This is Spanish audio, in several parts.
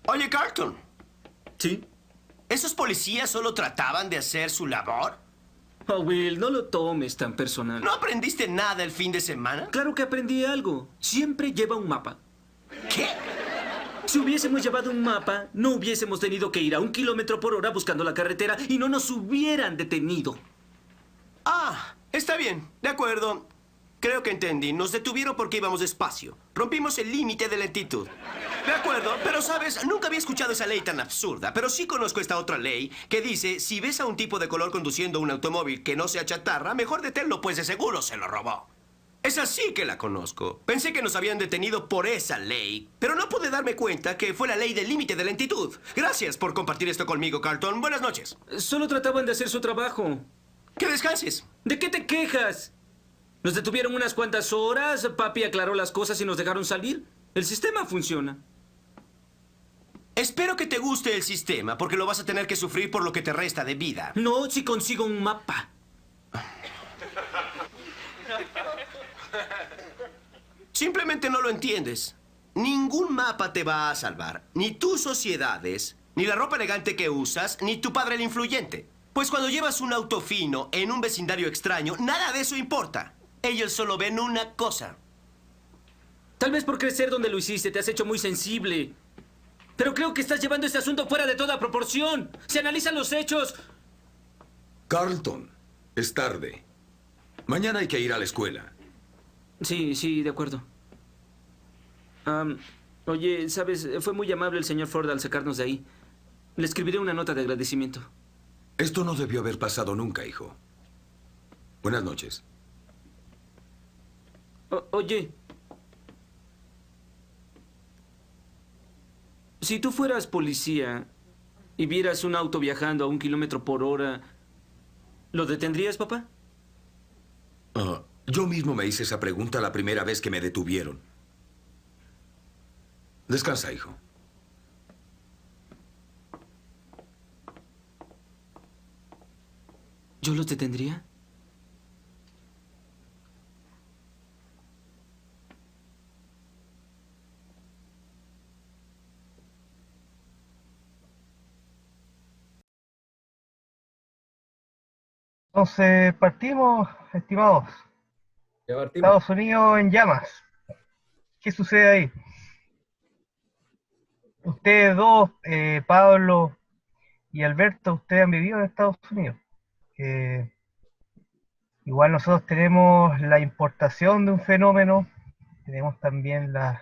Oye, Carlton, ¿Sí? ¿esos policías solo trataban de hacer su labor? Oh, Will, no lo tomes tan personal. ¿No aprendiste nada el fin de semana? Claro que aprendí algo. Siempre lleva un mapa. ¿Qué? Si hubiésemos llevado un mapa, no hubiésemos tenido que ir a 1 km/h buscando la carretera y no nos hubieran detenido. Ah, está bien, de acuerdo. Creo que entendí. Nos detuvieron porque íbamos despacio. Rompimos el límite de lentitud. De acuerdo, pero sabes, nunca había escuchado esa ley tan absurda, pero sí conozco esta otra ley que dice, si ves a un tipo de color conduciendo un automóvil que no sea chatarra, mejor deténlo, pues de seguro se lo robó. Esa sí que la conozco. Pensé que nos habían detenido por esa ley, pero no pude darme cuenta que fue la ley del límite de lentitud. Gracias por compartir esto conmigo, Carlton. Buenas noches. Solo trataban de hacer su trabajo. Que descanses. ¿De qué te quejas? Nos detuvieron unas cuantas horas, papi aclaró las cosas y nos dejaron salir. El sistema funciona. Espero que te guste el sistema, porque lo vas a tener que sufrir por lo que te resta de vida. No, si consigo un mapa. Simplemente no lo entiendes. Ningún mapa te va a salvar. Ni tus sociedades, ni la ropa elegante que usas, ni tu padre el influyente. Pues cuando llevas un auto fino en un vecindario extraño, nada de eso importa. Ellos solo ven una cosa. Tal vez por crecer donde lo hiciste te has hecho muy sensible. Pero creo que estás llevando este asunto fuera de toda proporción. Se analizan los hechos. Carlton, es tarde. Mañana hay que ir a la escuela. Sí, sí, de acuerdo. Oye, ¿sabes? Fue muy amable el señor Ford al sacarnos de ahí. Le escribiré una nota de agradecimiento. Esto no debió haber pasado nunca, hijo. Buenas noches. Oye, si tú fueras policía y vieras un auto viajando a 1 km/h, ¿lo detendrías, papá? Yo mismo me hice esa pregunta la primera vez que me detuvieron. Descansa, hijo. ¿Yo los detendría? Entonces, partimos, estimados. Ya partimos. Estados Unidos en llamas. ¿Qué sucede ahí? Ustedes dos, Pablo y Alberto, ustedes han vivido en Estados Unidos. Eh, Igual nosotros tenemos la importación de un fenómeno, tenemos también la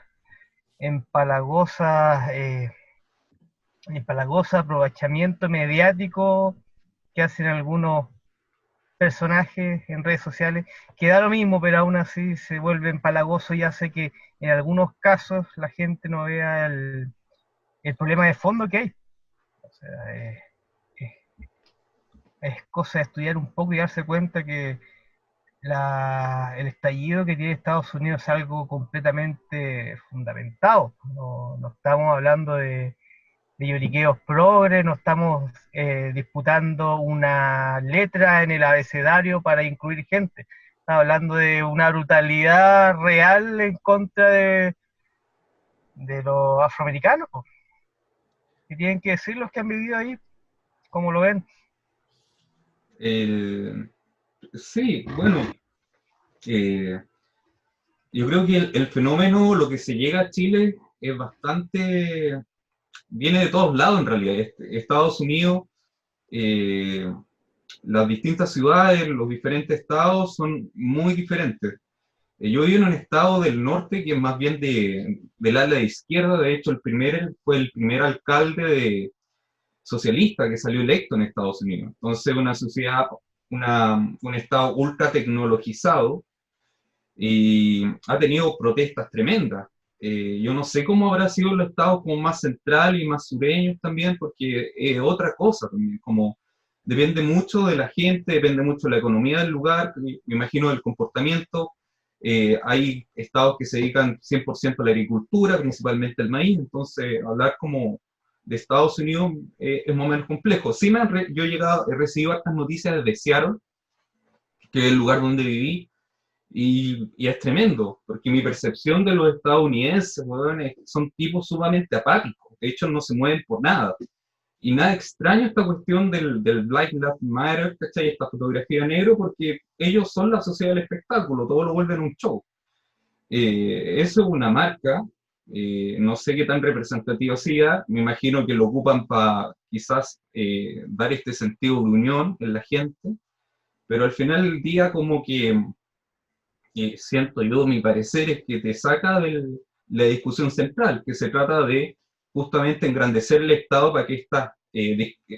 empalagosa, empalagosa aprovechamiento mediático que hacen algunos personajes en redes sociales, que da lo mismo, pero aún así se vuelve empalagoso y hace que en algunos casos la gente no vea el problema de fondo que hay. O sea, es cosa de estudiar un poco y darse cuenta que el estallido que tiene Estados Unidos es algo completamente fundamentado. No, no estamos hablando de lloriqueos progres, no estamos disputando una letra en el abecedario para incluir gente. Estamos hablando de una brutalidad real en contra de los afroamericanos, po. ¿Qué tienen que decir los que han vivido ahí? ¿Cómo lo ven? El- sí, bueno, eh, yo creo que el fenómeno, lo que se llega a Chile, es bastante, viene de todos lados en realidad. Estados Unidos, eh, las distintas ciudades, los diferentes estados son muy diferentes. Yo vivo en un estado del norte que es más bien del ala de izquierda. De hecho, fue el primer alcalde socialista que salió electo en Estados Unidos. Entonces, una sociedad, un estado ultra tecnologizado y ha tenido protestas tremendas. Yo no sé cómo habrá sido los estados como más central y más sureños también, porque es otra cosa también, como depende mucho de la gente, depende mucho de la economía del lugar, me imagino del comportamiento. Hay estados que se dedican 100% a la agricultura, principalmente el maíz, entonces hablar como de Estados Unidos es más o menos complejo. Sí, yo he recibido estas noticias desde Seattle, que es el lugar donde viví, y es tremendo, porque mi percepción de los estadounidenses, weón, son tipos sumamente apáticos. hechos no se mueven por nada. Y nada extraño esta cuestión del Black Lives Matter, ¿cachai? Esta fotografía negro, porque ellos son la sociedad del espectáculo, todo lo vuelven un show. Eso es una marca, no sé qué tan representativa sea, me imagino que lo ocupan para quizás dar este sentido de unión en la gente, pero al final del día como que siento yo, mi parecer es que te saca de la discusión central, que se trata de justamente engrandecer el Estado para que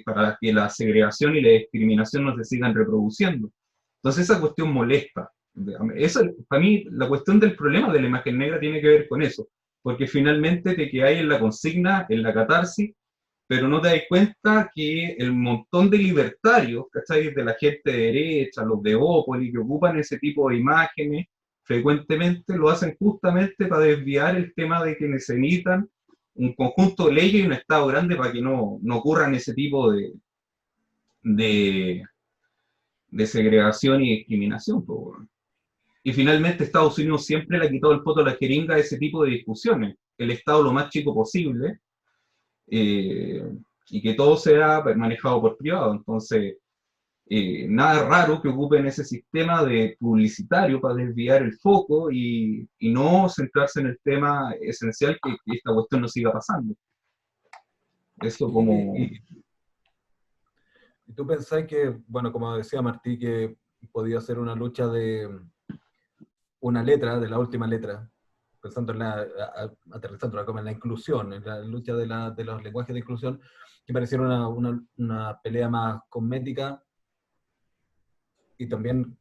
para que la segregación y la discriminación no se sigan reproduciendo. Entonces esa cuestión molesta. Eso, para mí, la cuestión del problema de la imagen negra tiene que ver con eso, porque finalmente te quedas en la consigna, en la catarsis, pero no te das cuenta que el montón de libertarios, ¿cachai? De la gente de derecha, los de Opoli, que ocupan ese tipo de imágenes, frecuentemente lo hacen justamente para desviar el tema de que necesitan un conjunto de leyes y un Estado grande para que no ocurran ese tipo de, de segregación y discriminación. Y finalmente Estados Unidos siempre le ha quitado el poto a la jeringa a ese tipo de discusiones. El Estado lo más chico posible, y que todo sea manejado por privado. Entonces, nada raro que ocupen ese sistema de publicitario para desviar el foco y no centrarse en el tema esencial, que esta cuestión no siga pasando. Eso como... ¿Y tú pensás que, bueno, como decía Martí, que podía ser una lucha de una letra, de la última letra, pensando en aterrizándola como en la inclusión, en la lucha de los lenguajes de inclusión, que pareciera una pelea más cosmética, y también,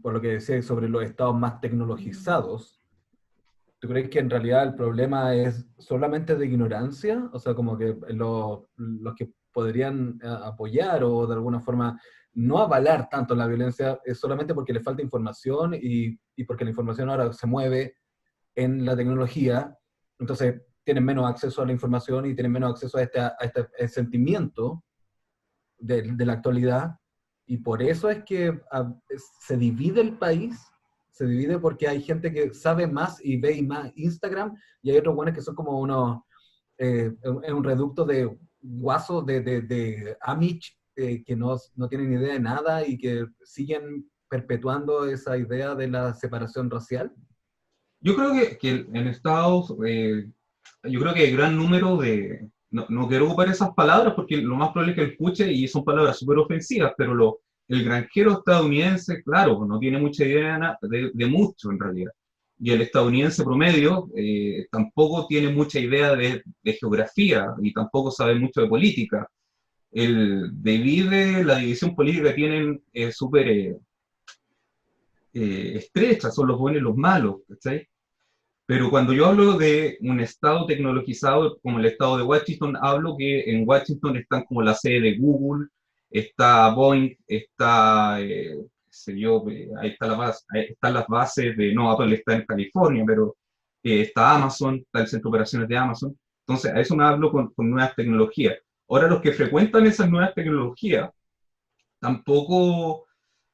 por lo que decía sobre los estados más tecnologizados, ¿tú crees que en realidad el problema es solamente de ignorancia? O sea, como que los que podrían apoyar o de alguna forma no avalar tanto la violencia es solamente porque les falta información y porque la información ahora se mueve en la tecnología, entonces tienen menos acceso a la información y tienen menos acceso a este sentimiento de la actualidad, y por eso es que se divide el país, se divide porque hay gente que sabe más y ve más Instagram, y hay otros buenos que son como unos, es un reducto de guasos de Amish, que no tienen idea de nada y que siguen perpetuando esa idea de la separación racial. Yo creo que en Estados, yo creo que hay gran número de, no quiero ocupar esas palabras porque lo más probable es que él escuche y son palabras súper ofensivas, pero el granjero estadounidense, claro, no tiene mucha idea de mucho en realidad. Y el estadounidense promedio tampoco tiene mucha idea de geografía y tampoco sabe mucho de política. La división política tienen súper estrecha, son los buenos y los malos, ¿cachai? Pero cuando yo hablo de un estado tecnologizado como el estado de Washington, hablo que en Washington están como la sede de Google, está Boeing, está, qué sé yo, ahí está ahí están las bases de, no, Apple está en California, pero está Amazon, está el centro de operaciones de Amazon. Entonces, a eso me hablo con nuevas tecnologías. Ahora, los que frecuentan esas nuevas tecnologías, tampoco...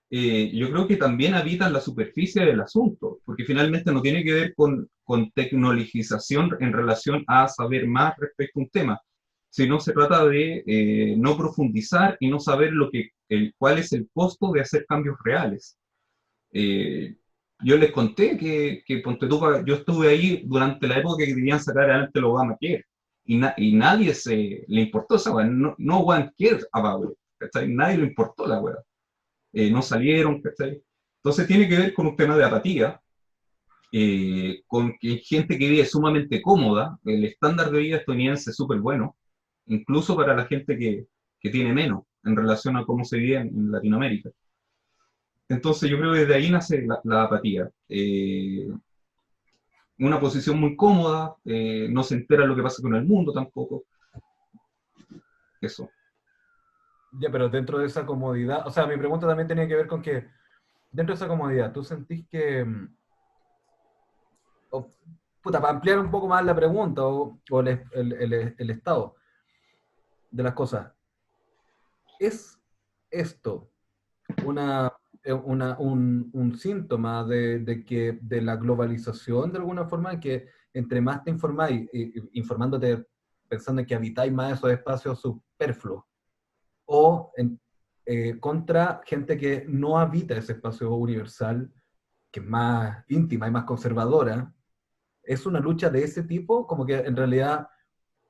yo creo que también habitan la superficie del asunto, porque finalmente no tiene que ver con tecnologización en relación a saber más respecto a un tema, sino se trata de no profundizar y no saber cuál es el costo de hacer cambios reales. Yo les conté que Ponte tú, yo estuve ahí durante la época que querían sacar adelante el Obamacare, y nadie le importó esa weá, no one cares about it, ¿cachai? Nadie le importó la weá. No salieron, ¿cachai? Entonces tiene que ver con un tema de apatía, con que gente que vive sumamente cómoda, el estándar de vida estadounidense es súper bueno, incluso para la gente que tiene menos en relación a cómo se vive en Latinoamérica. Entonces yo creo que desde ahí nace la apatía. Una posición muy cómoda, no se entera lo que pasa con el mundo tampoco. Eso. Ya, pero dentro de esa comodidad, o sea, mi pregunta también tenía que ver con que, dentro de esa comodidad, ¿tú sentís que, para ampliar un poco más la pregunta, o el estado de las cosas, ¿es esto un síntoma de la globalización de alguna forma, que entre más te informáis, informándote pensando en que habitáis más esos espacios superfluos, o contra gente que no habita ese espacio universal, que es más íntima y más conservadora. Es una lucha de ese tipo, como que en realidad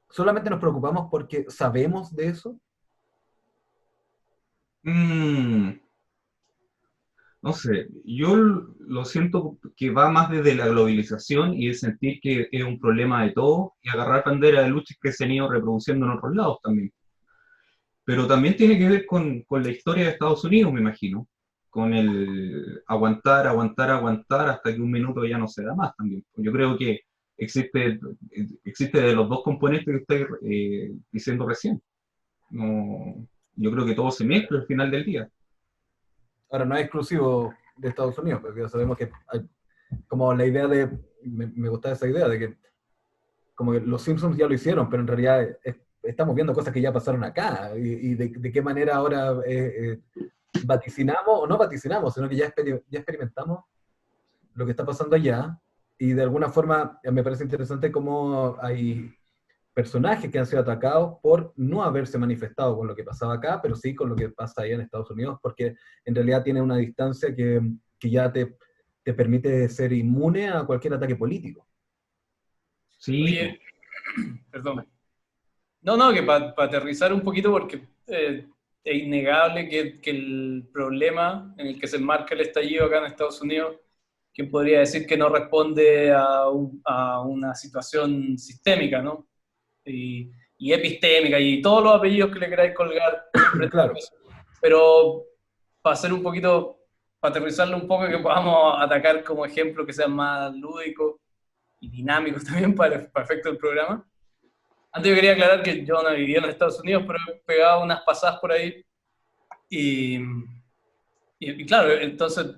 solamente nos preocupamos porque sabemos de eso. Mm, no sé, yo lo siento que va más desde la globalización y el sentir que es un problema de todos y agarrar bandera de luchas que se han ido reproduciendo en otros lados también. Pero también tiene que ver con la historia de Estados Unidos, me imagino, con el aguantar, aguantar, aguantar hasta que un minuto ya no se da más también. Yo creo que existe de los dos componentes que estoy diciendo recién. No, yo creo que todo se mezcla al final del día. Ahora, no es exclusivo de Estados Unidos, porque ya sabemos que hay como la idea de, me gusta esa idea de que como que los Simpsons ya lo hicieron, pero en realidad estamos viendo cosas que ya pasaron acá, y de qué manera ahora vaticinamos, o no vaticinamos, sino que ya experimentamos lo que está pasando allá, y de alguna forma me parece interesante cómo hay personajes que han sido atacados por no haberse manifestado con lo que pasaba acá, pero sí con lo que pasa allá en Estados Unidos, porque en realidad tiene una distancia que ya te permite ser inmune a cualquier ataque político. Sí, Oye, perdón. No, que para aterrizar un poquito, porque es innegable que el problema en el que se enmarca el estallido acá en Estados Unidos, que podría decir que no responde a una situación sistémica, ¿no? Y epistémica, y todos los apellidos que le queráis colgar. Claro. Pero para hacer un poquito, para aterrizarlo un poco, que podamos atacar como ejemplo que sean más lúdicos y dinámicos también para el efecto del programa. Antes yo quería aclarar que yo no he vivido en Estados Unidos, pero he pegado unas pasadas por ahí. Y claro, entonces,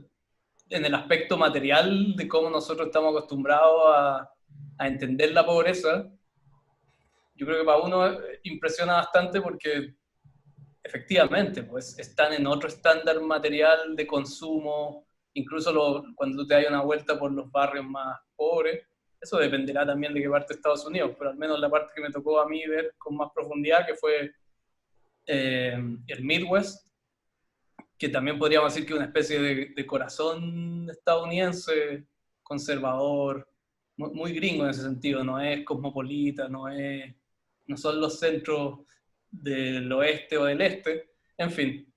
en el aspecto material de cómo nosotros estamos acostumbrados a entender la pobreza, yo creo que para uno impresiona bastante porque efectivamente, pues están en otro estándar material de consumo, incluso cuando tú te das una vuelta por los barrios más pobres. Eso dependerá también de qué parte de Estados Unidos, pero al menos la parte que me tocó a mí ver con más profundidad, que fue el Midwest, que también podríamos decir que es una especie de corazón estadounidense, conservador, muy gringo en ese sentido, no es cosmopolita, no son los centros del oeste o del este, en fin.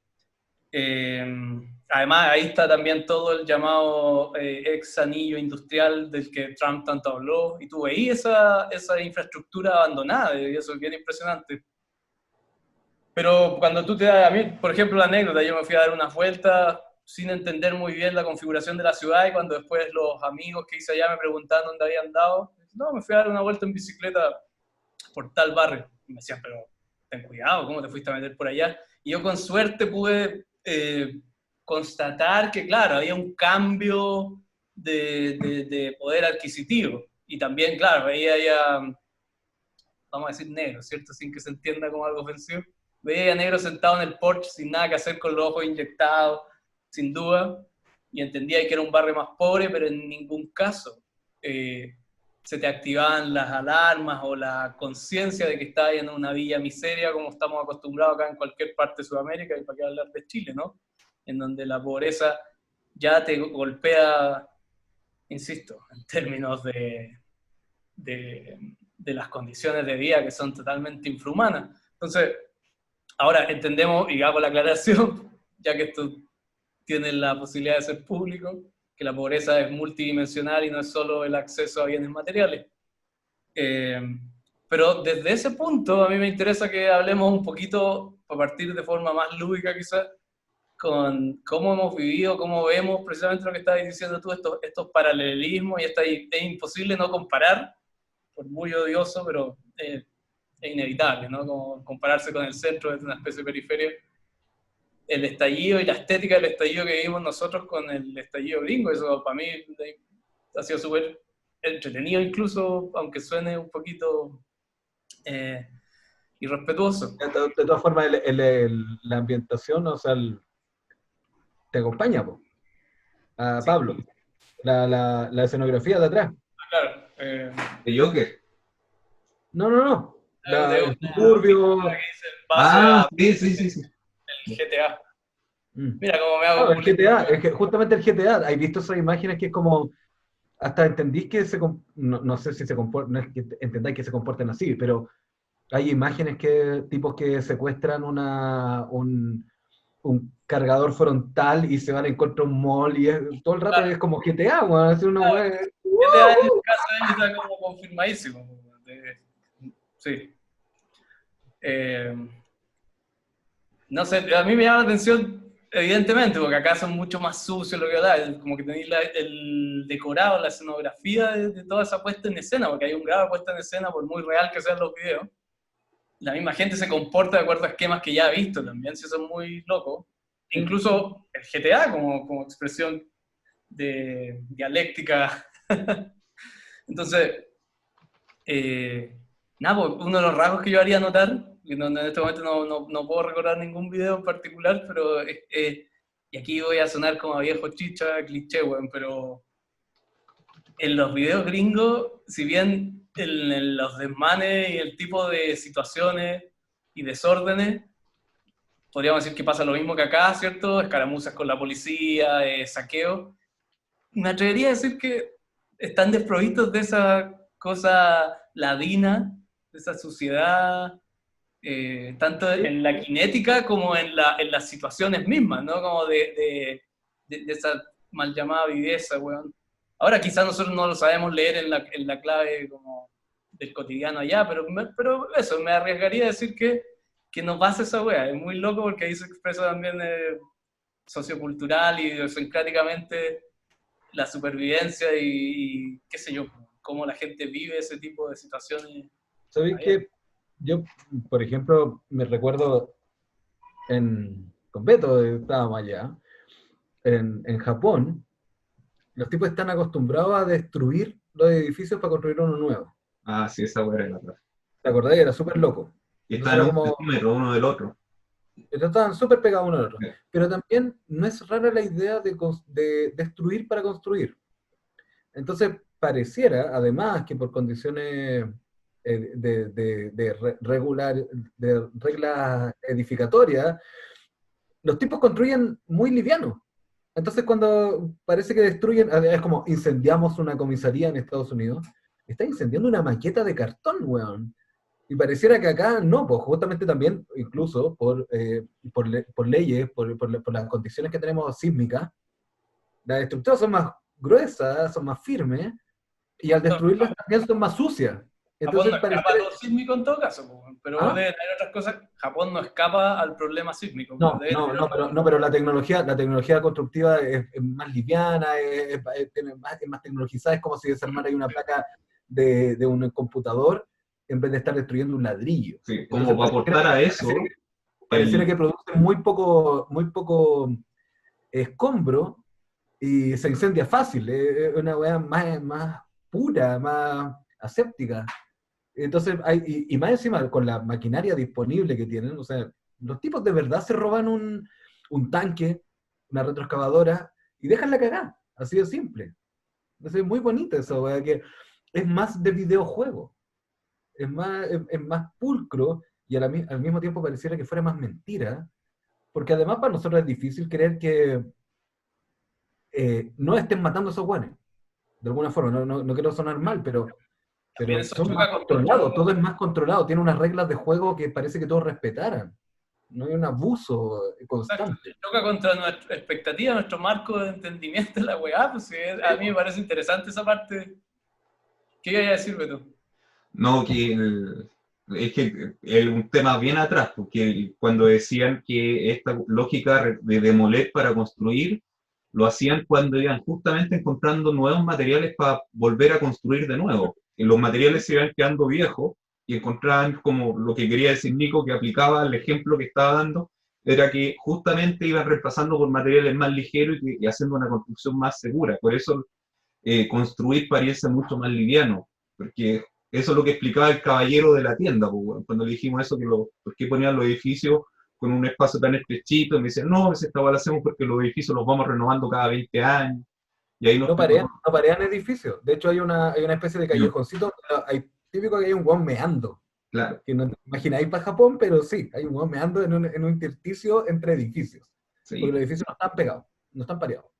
Además, ahí está también todo el llamado ex anillo industrial del que Trump tanto habló, y tú veías esa infraestructura abandonada, y eso es bien impresionante. Pero cuando tú te das, a mí, por ejemplo, la anécdota, yo me fui a dar unas vueltas sin entender muy bien la configuración de la ciudad, y cuando después los amigos que hice allá me preguntaban dónde había andado, no, me fui a dar una vuelta en bicicleta por tal barrio. Y me decían, pero ten cuidado, ¿cómo te fuiste a meter por allá? Y yo con suerte pude constatar que, claro, había un cambio de poder adquisitivo. Y también, claro, veía ya, vamos a decir negro, ¿cierto? Sin que se entienda como algo ofensivo. Veía a negro sentado en el porche sin nada que hacer, con los ojos inyectados, sin duda, y entendía que era un barrio más pobre, pero en ningún caso se te activaban las alarmas o la conciencia de que estabas en una villa miseria, como estamos acostumbrados acá en cualquier parte de Sudamérica, y para qué hablar de Chile, ¿no? En donde la pobreza ya te golpea, insisto, en términos de las condiciones de vida que son totalmente infrahumanas. Entonces, ahora entendemos, y hago la aclaración, ya que esto tiene la posibilidad de ser público, que la pobreza es multidimensional y no es solo el acceso a bienes materiales. Pero desde ese punto a mí me interesa que hablemos un poquito, a partir de forma más lúdica quizás, con cómo hemos vivido, cómo vemos precisamente lo que estabas diciendo tú, estos paralelismos, y es imposible no comparar, por muy odioso, pero es inevitable, ¿no? Como compararse con el centro de una especie de periferia. El estallido y la estética del estallido que vivimos nosotros con el estallido gringo, eso para mí ha sido súper entretenido, incluso, aunque suene un poquito irrespetuoso. De todas formas, la ambientación, o sea, te acompaña, po, a Pablo. La escenografía de atrás. Claro. ¿De Joker? No. de el una suburbio. película que dice en base a sí. el GTA. Mm. Mira cómo me hago Claro, el publicidad. GTA, es que justamente el GTA, ¿hay visto esas imágenes que es como, hasta entendís que no sé si se comportan, no es que entendáis que se comporten así, pero hay imágenes que, tipos que secuestran un cargador frontal y se van en contra de un mall y todo el rato Claro. es como GTA, weón, es una weá. GTA en el caso de ellos está como confirmadísimo. Sí. No sé, a mí me llama la atención, evidentemente, porque acá son mucho más sucios lo que da, como que tenéis el decorado, la escenografía de toda esa puesta en escena, porque hay un grado de puesta en escena, por muy real que sean los videos. La misma gente se comporta de acuerdo a esquemas que ya ha visto también, si eso es muy loco. Incluso el GTA como expresión de dialéctica. Entonces, nada, pues, uno de los rasgos que yo haría notar, que en este momento no puedo recordar ningún video en particular, pero y aquí voy a sonar como a viejo chicha, cliché, weón, pero en los videos gringos, si bien en los desmanes y el tipo de situaciones y desórdenes, podríamos decir que pasa lo mismo que acá, ¿cierto? Escaramuzas con la policía, saqueo. Me atrevería a decir que están desprovistos de esa cosa ladina, de esa suciedad, tanto en la cinética como en las situaciones mismas, ¿no? Como de esa mal llamada viveza, weón. Ahora quizás nosotros no lo sabemos leer en la clave como del cotidiano allá, pero eso, me arriesgaría a decir que nos pasa esa weá. Es muy loco porque ahí se expresa también sociocultural y idiosincráticamente la supervivencia y qué sé yo, cómo la gente vive ese tipo de situaciones. ¿Sabéis que yo, por ejemplo, me recuerdo con Beto, estábamos allá, en Japón, los tipos están acostumbrados a destruir los edificios para construir uno nuevo. Ah, sí, esa weá era la otra. ¿Te acordás? Era súper loco. Y Entonces estaban a era un como, centímetro uno del otro. estaban súper pegados uno al otro. Sí. Pero también no es rara la idea de destruir para construir. Entonces pareciera, además, que por condiciones de reglas edificatorias, los tipos construyen muy liviano. Entonces cuando parece que destruyen, es como incendiamos una comisaría en Estados Unidos, está incendiando una maqueta de cartón, weón. Y pareciera que acá no, pues justamente también, incluso por leyes, por las condiciones que tenemos sísmicas, las estructuras son más gruesas, son más firmes, y al destruirlas también son más sucias. Japón Entonces no escapa a lo sísmico en todo caso, pero ¿Ah? deben haber otras cosas. Japón no escapa al problema sísmico. No, pero la tecnología constructiva es más liviana, es más tecnologizada, es como si desarmara ahí una placa de un computador en vez de estar destruyendo un ladrillo. Sí, como para aportar a eso, Pareciera que produce muy poco escombro y se incendia fácil, es una weá más pura, más aséptica. Entonces, y más encima, con la maquinaria disponible que tienen, o sea, los tipos de verdad se roban un tanque, una retroexcavadora, y dejan la cagada, así de simple. Entonces, es muy bonito eso, weá, que es más de videojuego, es más pulcro, y al mismo tiempo pareciera que fuera más mentira, porque además para nosotros es difícil creer que no estén matando a esos guanes, de alguna forma, no quiero sonar mal, pero eso son choca más con controlados, todo es más controlado, tiene unas reglas de juego que parece que todos respetaran, no hay un abuso constante. choca contra nuestra expectativa, nuestro marco de entendimiento de la weá, pues sí, a mí me parece interesante esa parte. ¿Qué iba a decir, Beto? no, es que es un tema bien atrás, porque cuando decían que esta lógica de demoler para construir, lo hacían cuando iban justamente encontrando nuevos materiales para volver a construir de nuevo. Y los materiales se iban quedando viejos y encontraban, como lo que quería decir Nico, que aplicaba el ejemplo que estaba dando, era que justamente iban reemplazando por materiales más ligeros y haciendo una construcción más segura. Por eso construir parece mucho más liviano, porque eso es lo que explicaba el caballero de la tienda, pues, cuando le dijimos eso, por qué ponían los edificios con un espacio tan estrechito, y me decían, no, esta lo hacemos porque los edificios los vamos renovando cada 20 años, y ahí No parean edificios, de hecho hay una especie de callejoncito, hay típico que hay un guan meando, Claro, Que no te imagináis para Japón, pero sí, hay un weón meando en un intersticio entre edificios. Porque los sí. edificios no están pegados, no están pareados.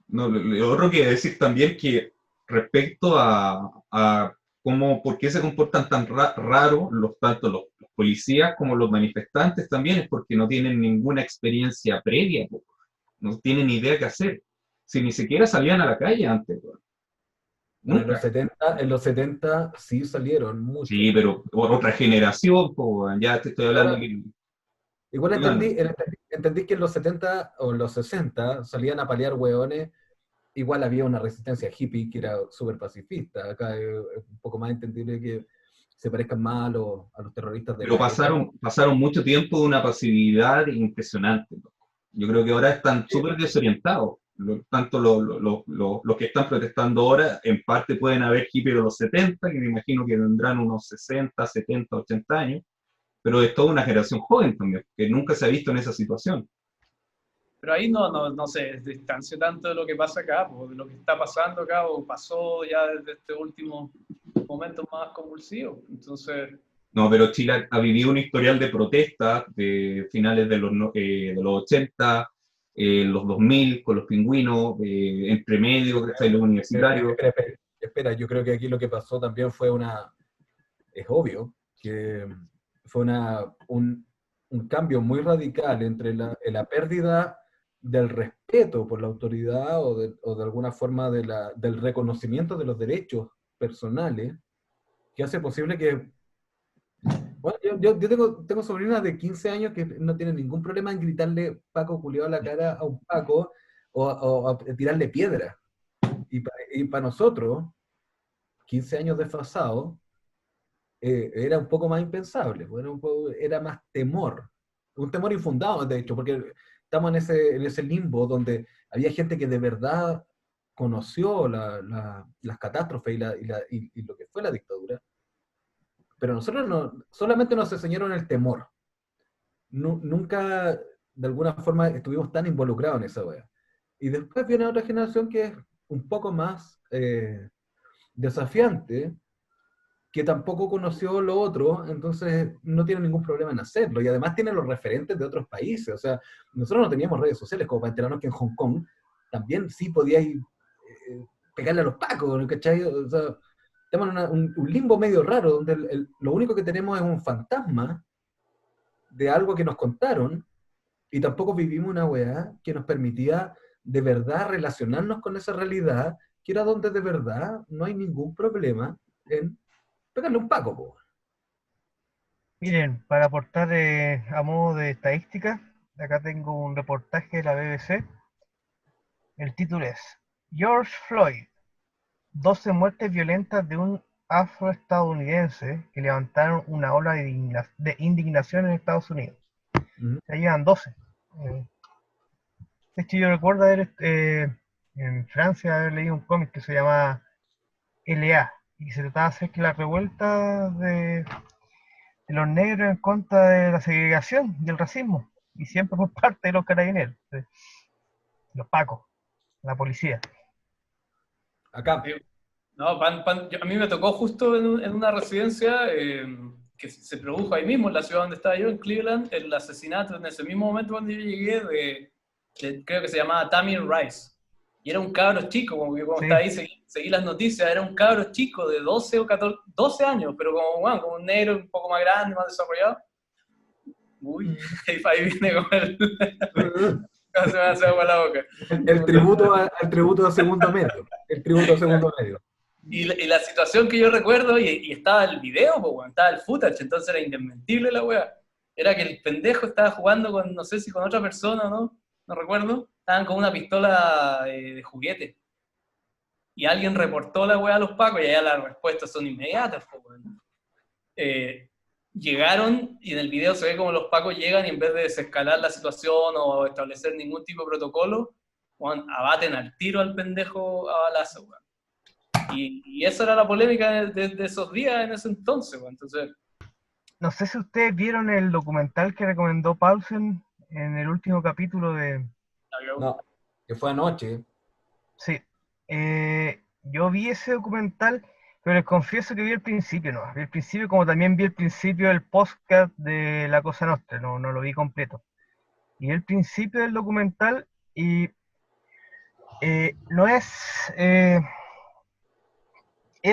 No, lo otro que decir también que respecto a cómo, por qué se comportan tan raro tanto los policías como los manifestantes también es porque no tienen ninguna experiencia previa, po. No tienen idea qué hacer. Si ni siquiera salían a la calle antes, po. Bueno, Nunca. en los 70 sí salieron muchos. Sí, pero por otra generación, po, ya te estoy hablando Ahora, que... igual Dígame. entendí que en los 70 o en los 60 salían a palear hueones. Igual había una resistencia hippie que era súper pacifista. Acá es un poco más entendible que se parezcan más a los terroristas de Pero la época. pasaron mucho tiempo de una pasividad impresionante, po. Yo creo que ahora están súper desorientados. Tanto los que están protestando ahora, en parte pueden haber hippies de los 70, que me imagino que tendrán unos 60, 70, 80 años, pero es toda una generación joven también, que nunca se ha visto en esa situación. Pero ahí no se distancia tanto de lo que pasa acá, pues, de lo que está pasando acá, o pasó ya desde este último momento más convulsivo. Entonces, No, pero Chile ha vivido un historial de protestas de finales de los 80, los 2000, con los pingüinos, entre medio, los universitarios. Espera, yo creo que aquí lo que pasó también fue es obvio, que fue un cambio muy radical entre la pérdida del respeto por la autoridad o de alguna forma del reconocimiento de los derechos personales, que hace posible que... Bueno, yo tengo sobrinas de 15 años que no tienen ningún problema en gritarle Paco culiao a la cara a un Paco o a tirarle piedra. Y para nosotros, 15 años desfasados, era un poco más impensable, pues, era más temor, un temor infundado, de hecho, porque estamos en ese limbo donde había gente que de verdad conoció las catástrofes y lo que fue la dictadura, pero nosotros solamente nos enseñaron el temor. Nunca, de alguna forma, estuvimos tan involucrados en esa wea. Y después viene otra generación que es un poco más desafiante, que tampoco conoció lo otro, entonces no tiene ningún problema en hacerlo. Y además tiene los referentes de otros países. O sea, nosotros no teníamos redes sociales como para enterarnos que en Hong Kong también sí podíais pegarle a los pacos, ¿cachai? O sea, estamos en un limbo medio raro, donde lo único que tenemos es un fantasma de algo que nos contaron, y tampoco vivimos una weá que nos permitía de verdad relacionarnos con esa realidad, que era donde de verdad no hay ningún problema en pegarle un paco, po. Miren, para aportar a modo de estadística, acá tengo un reportaje de la BBC. El título es George Floyd, 12 muertes violentas de un afroestadounidense que levantaron una ola de indignación en Estados Unidos. Ya llevan 12. De hecho, yo recuerdo en Francia haber leído un cómic que se llama LA, y se trataba de hacer que la revuelta de los negros en contra de la segregación y el racismo, y siempre por parte de los carabineros, de los pacos, la policía. Acá, no, a mí me tocó justo en una residencia que se produjo ahí mismo, en la ciudad donde estaba yo, en Cleveland, el asesinato en ese mismo momento cuando yo llegué creo que se llamaba Tamir Rice. Y era un cabro chico, como que Sí. está ahí, seguí las noticias, era un cabro chico de 12 o 14, 12 años, pero como un negro un poco más grande, más desarrollado. Uy, ahí viene como se me hace agua la boca. el tributo al tributo a segundo medio. El tributo a segundo medio. Y la situación que yo recuerdo, y estaba el video, pues, bueno, estaba el footage, entonces era indesmentible la wea. Era que el pendejo estaba jugando con, no sé si con otra persona o no, no recuerdo. Estaban con una pistola de juguete. Y alguien reportó la wea a los pacos, y allá las respuestas son inmediatas, pues, bueno. Llegaron, y en el video se ve como los pacos llegan y en vez de desescalar la situación o establecer ningún tipo de protocolo, bueno, abaten al tiro al pendejo a balazo, weón. Y esa era la polémica de esos días en ese entonces, weón. Entonces, No sé si ustedes vieron el documental que recomendó Paulsen en el último capítulo de... No, que fue anoche. Sí, yo vi ese documental Pero les confieso que vi el principio, ¿no? Vi el principio como también vi el principio del podcast de La Cosa Nostra, no lo vi completo. Vi el principio del documental y no es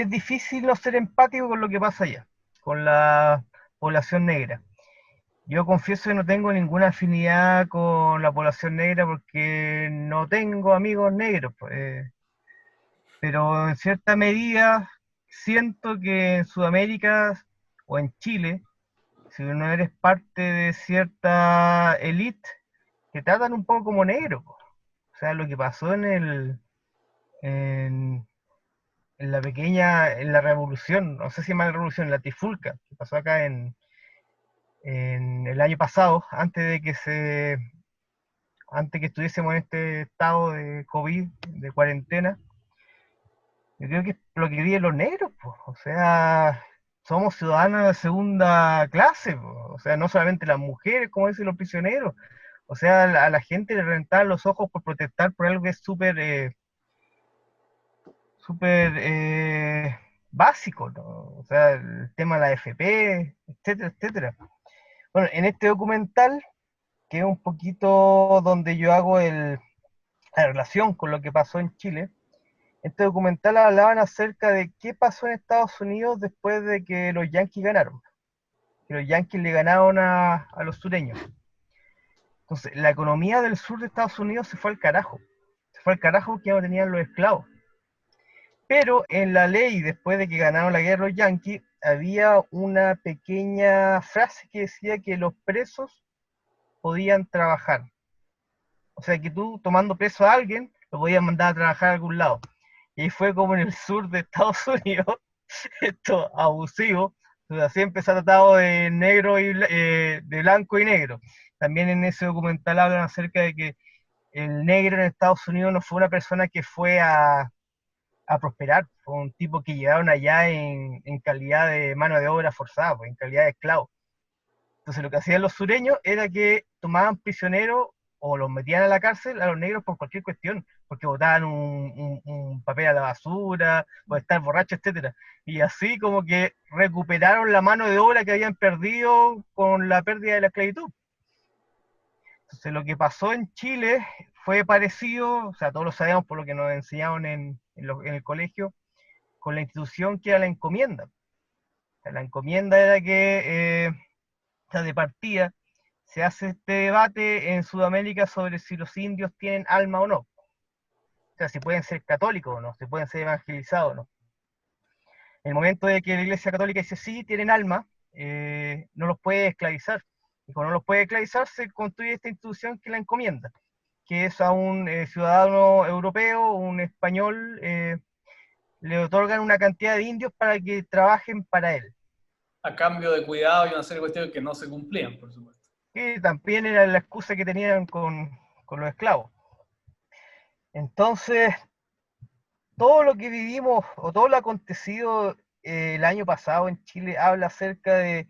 difícil no ser empático con lo que pasa allá, con la población negra. Yo confieso que no tengo ninguna afinidad con la población negra porque no tengo amigos negros, pues, pero en cierta medida siento que en Sudamérica o en Chile, si no eres parte de cierta élite, te tratan un poco como negro, po. O sea, lo que pasó en, en la revolución, no sé si llama la revolución, en la Trifulca, que pasó acá en el año pasado, antes que estuviésemos en este estado de COVID, de cuarentena. Yo creo que es lo que viven los negros, pues. O sea, somos ciudadanos de segunda clase, pues. O sea, no solamente las mujeres, como dicen los prisioneros. O sea, a la gente le reventaban los ojos por protestar por algo que es súper básico, ¿no? O sea, el tema de la FP, etcétera, etcétera. Bueno, en este documental, que es un poquito donde yo hago la relación con lo que pasó en Chile, este documental hablaban acerca de qué pasó en Estados Unidos después de que los Yankees ganaron. Que los Yankees le ganaron a los sureños. Entonces, la economía del sur de Estados Unidos se fue al carajo. Se fue al carajo porque ya no tenían los esclavos. Pero en la ley, después de que ganaron la guerra los Yankees, había una pequeña frase que decía que los presos podían trabajar. O sea, que tú tomando preso a alguien, lo podías mandar a trabajar a algún lado. Y fue como en el sur de Estados Unidos, esto abusivo, siempre se ha tratado de negro y de blanco y negro. También en ese documental hablan acerca de que el negro en Estados Unidos no fue una persona que fue a prosperar, fue un tipo que llegaron allá en calidad de mano de obra forzada, pues, en calidad de esclavo. Entonces lo que hacían los sureños era que tomaban prisioneros o los metían a la cárcel a los negros por cualquier cuestión, porque botaban un papel a la basura, o estar borracho, etcétera. Y así como que recuperaron la mano de obra que habían perdido con la pérdida de la esclavitud. Entonces lo que pasó en Chile fue parecido, o sea, todos lo sabemos por lo que nos enseñaron en el colegio, con la institución que era la encomienda. O sea, la encomienda era que, o sea, de partida, se hace este debate en Sudamérica sobre si los indios tienen alma o no. O sea, si pueden ser católicos o no, si pueden ser evangelizados o no. En el momento de que la Iglesia Católica dice sí, tienen alma, no los puede esclavizar. Y cuando no los puede esclavizar, se construye esta institución que la encomienda, que es a un ciudadano europeo, un español, le otorgan una cantidad de indios para que trabajen para él. A cambio de cuidado y una serie de cuestiones que no se cumplían, por supuesto. Que también era la excusa que tenían con los esclavos. Entonces, todo lo que vivimos o todo lo acontecido el año pasado en Chile habla acerca de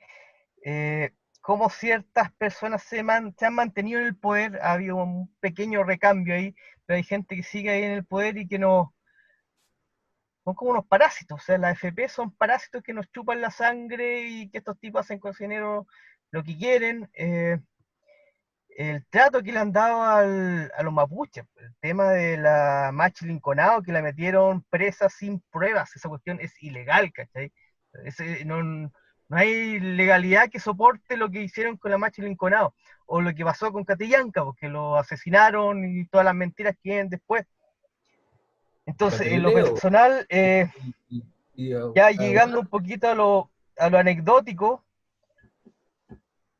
cómo ciertas personas se han mantenido en el poder. Ha habido un pequeño recambio ahí, pero hay gente que sigue ahí en el poder y que no son como unos parásitos. O sea, las FP son parásitos que nos chupan la sangre y que estos tipos hacen con su dinero lo que quieren. El trato que le han dado a los mapuches, el tema de la Machi Linconado, que la metieron presa sin pruebas, esa cuestión es ilegal, ¿cachai? No hay legalidad que soporte lo que hicieron con la Machi Linconado, o lo que pasó con Catillanca, porque lo asesinaron y todas las mentiras que vienen después. Entonces, en lo personal, ya llegando un poquito a lo anecdótico,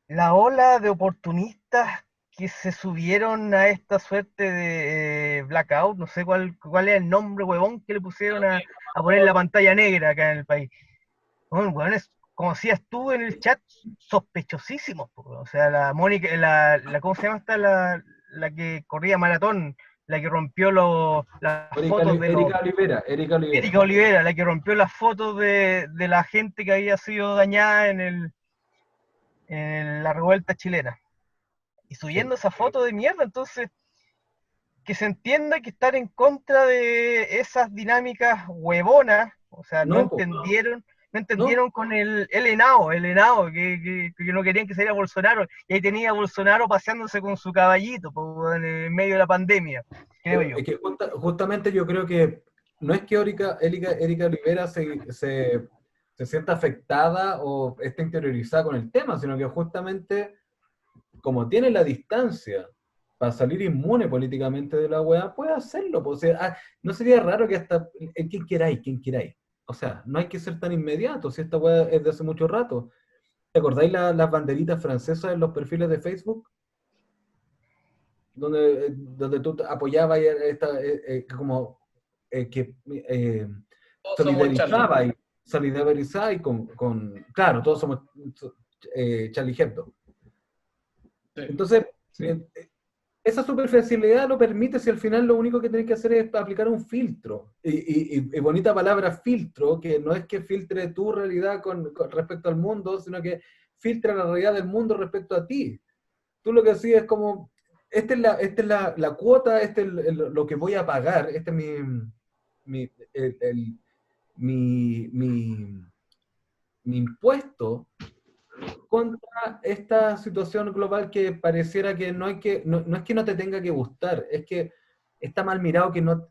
la ola de oportunistas que se subieron a esta suerte de blackout, no sé cuál es el nombre, huevón, que le pusieron a poner la pantalla negra acá en el país. Bueno, como decías tú en el chat, sospechosísimos. O sea, la Mónica, ¿cómo se llama esta? La que corría maratón, la que rompió las fotos de Erika Olivera, la que rompió las fotos de la gente que había sido dañada en la revuelta chilena. Y subiendo esa foto de mierda, entonces, que se entienda que estar en contra de esas dinámicas huevonas O sea, No, no po. entendieron con el henao, que no querían que saliera Bolsonaro, y ahí tenía a Bolsonaro paseándose con su caballito po, en medio de la pandemia, creo yo. Es que justamente yo creo que no es que Erika Olivera se sienta afectada o esté interiorizada con el tema, sino que justamente como tiene la distancia para salir inmune políticamente de la weá, puede hacerlo. Pues, o sea, no sería raro que hasta quien queráis. O sea, no hay que ser tan inmediato, si esta weá es de hace mucho rato. ¿Te acordáis las banderitas francesas en los perfiles de Facebook? Donde tú apoyabas como que Todos somos Charlie. solidarizabas claro, todos somos Charlie Hebdo. Sí. Entonces, Sí. esa superficialidad lo permite si al final lo único que tenés que hacer es aplicar un filtro. Y bonita palabra filtro, que no es que filtre tu realidad con respecto al mundo, sino que filtra la realidad del mundo respecto a ti. Tú lo que hacías es como, esta es la cuota, lo que voy a pagar, este es mi impuesto contra esta situación global que pareciera que no es que no te tenga que gustar, es que está mal mirado que no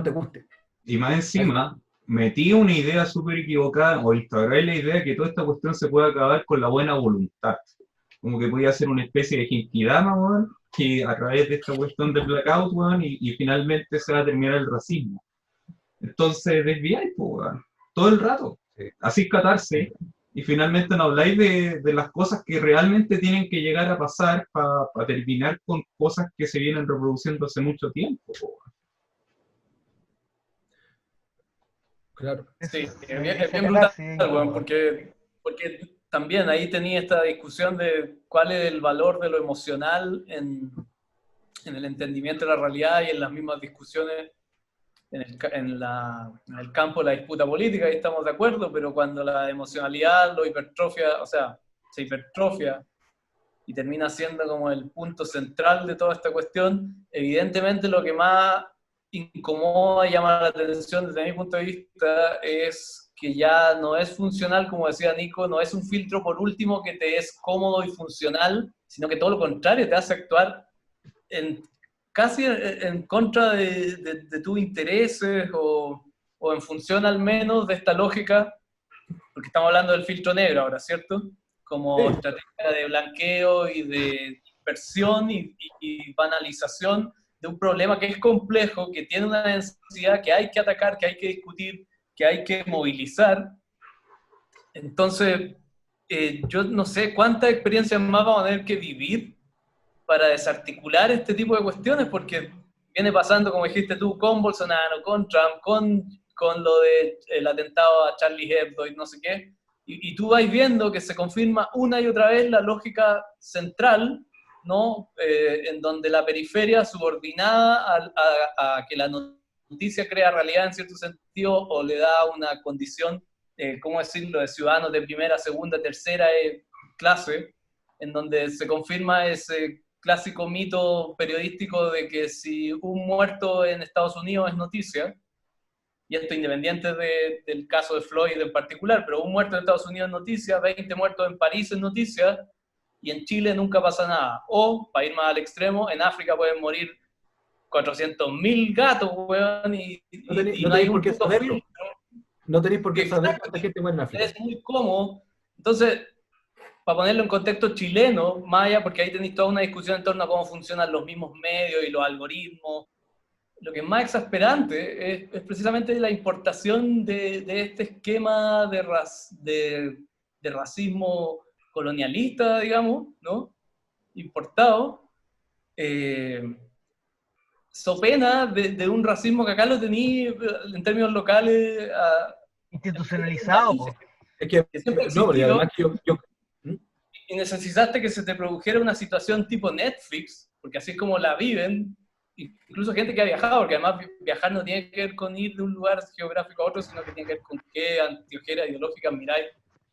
te guste. Y más encima, metí una idea súper equivocada, o instauré la idea de que toda esta cuestión se puede acabar con la buena voluntad. Como que podía ser una especie de genkidama, weón, que a través de esta cuestión del blackout, weón, y finalmente se va a terminar el racismo. Entonces, desviáis, weón, todo el rato. Así catarse, y finalmente no habláis de las cosas que realmente tienen que llegar a pasar para terminar con cosas que se vienen reproduciendo hace mucho tiempo, weón. Claro. Sí, Eso, es bien esa brutal, clase, weón, porque también ahí tenía esta discusión de cuál es el valor de lo emocional en el entendimiento de la realidad y en las mismas discusiones en el campo de la disputa política, ahí estamos de acuerdo, pero cuando la emocionalidad lo hipertrofia, o sea, se hipertrofia y termina siendo como el punto central de toda esta cuestión, evidentemente lo que más incomoda y llama la atención desde mi punto de vista es que ya no es funcional, como decía Nico, no es un filtro por último que te es cómodo y funcional, sino que todo lo contrario, te hace actuar casi en contra de tus intereses o en función al menos de esta lógica, porque estamos hablando del filtro negro ahora, ¿cierto? Como Sí. estrategia de blanqueo y de dispersión y banalización de un problema que es complejo, que tiene una densidad que hay que atacar, que hay que discutir, que hay que movilizar. Entonces, yo no sé cuántas experiencias más vamos a tener que vivir para desarticular este tipo de cuestiones, porque viene pasando, como dijiste tú, con Bolsonaro, con Trump, con lo del atentado a Charlie Hebdo y no sé qué, y tú vas viendo que se confirma una y otra vez la lógica central, ¿no? En donde la periferia subordinada a que la noticia crea realidad en cierto sentido o le da una condición, ¿cómo decirlo?, de ciudadanos de primera, segunda, tercera clase, en donde se confirma ese clásico mito periodístico de que si un muerto en Estados Unidos es noticia, y esto independiente del caso de Floyd en particular, pero un muerto en Estados Unidos es noticia, 20 muertos en París es noticia, y en Chile nunca pasa nada. O, para ir más al extremo, en África pueden morir 400.000 gatos, weón, y no hay por un qué puto saberlo. filtro. No tenéis por qué saber Exacto. cuánta gente muere en África. Es muy cómodo. Entonces, para ponerlo en contexto chileno, más allá, porque ahí tenéis toda una discusión en torno a cómo funcionan los mismos medios y los algoritmos, lo que es más exasperante es precisamente la importación de este esquema de racismo colonialista, digamos, ¿no? Importado, so pena de un racismo que acá lo tení en términos locales institucionalizado, po. Es que, que siempre ha no, pero existido, además que y necesitaste que se te produjera una situación tipo Netflix, porque así es como la viven, incluso gente que ha viajado, porque además viajar no tiene que ver con ir de un lugar geográfico a otro, sino que tiene que ver con qué antiojera ideológica miráis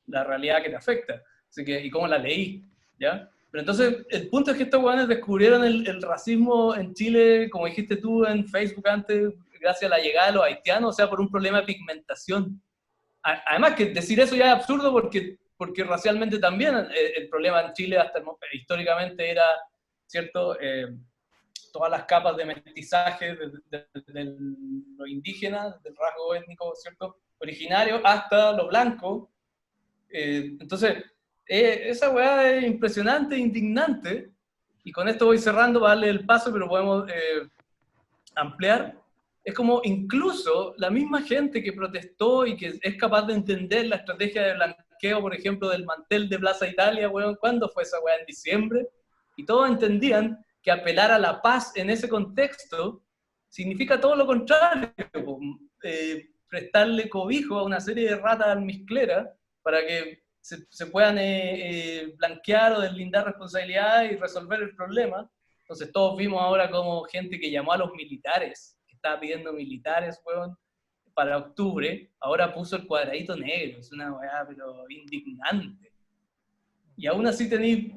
la realidad que te afecta, así que, y cómo la leí, ¿ya? Pero entonces, el punto es que estos hueones descubrieron el racismo en Chile, como dijiste tú en Facebook antes, gracias a la llegada de los haitianos, o sea por un problema de pigmentación. Además que decir eso ya es absurdo porque racialmente también el problema en Chile históricamente era, ¿cierto? Todas las capas de mestizaje de lo indígena, del rasgo étnico, ¿cierto? Originario, hasta lo blanco. Entonces, esa weá es impresionante, indignante, y con esto voy cerrando para darle el paso, pero podemos ampliar. Es como incluso la misma gente que protestó y que es capaz de entender la estrategia de blanqueo, por ejemplo, del mantel de Plaza Italia, weón, ¿cuándo fue esa weá? En diciembre, y todos entendían que apelar a la paz en ese contexto significa todo lo contrario, prestarle cobijo a una serie de ratas almizcleras para que se puedan blanquear o deslindar responsabilidades y resolver el problema. Entonces todos vimos ahora como gente que llamó a los militares, que estaba pidiendo militares, weón, para octubre, ahora puso el cuadradito negro. Es una weá, pero indignante. Y aún así tenéis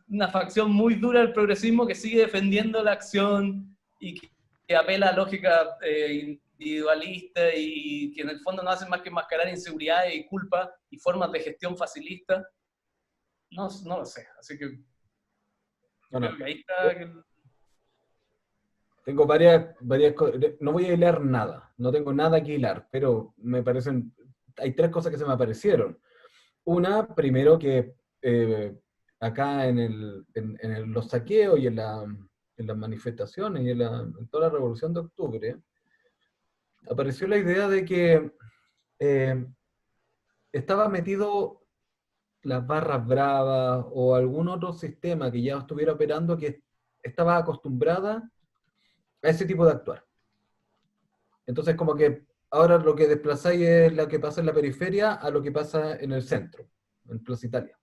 una facción muy dura del progresismo que sigue defendiendo la acción y que apela a lógica individualista y que en el fondo no hacen más que enmascarar inseguridades y culpa y formas de gestión facilista. No lo sé, así que Bueno, creo que ahí está. tengo varias cosas. No voy a hilar nada, no tengo nada que hilar, pero me parecen, hay 3 cosas que se me aparecieron. Una, primero que acá en los saqueos y en las manifestaciones y en toda la revolución de octubre, apareció la idea de que estaba metido las barras bravas o algún otro sistema que ya estuviera operando que estaba acostumbrada a ese tipo de actuar. Entonces como que ahora lo que desplazáis es lo que pasa en la periferia a lo que pasa en el centro, en Plaza Italia.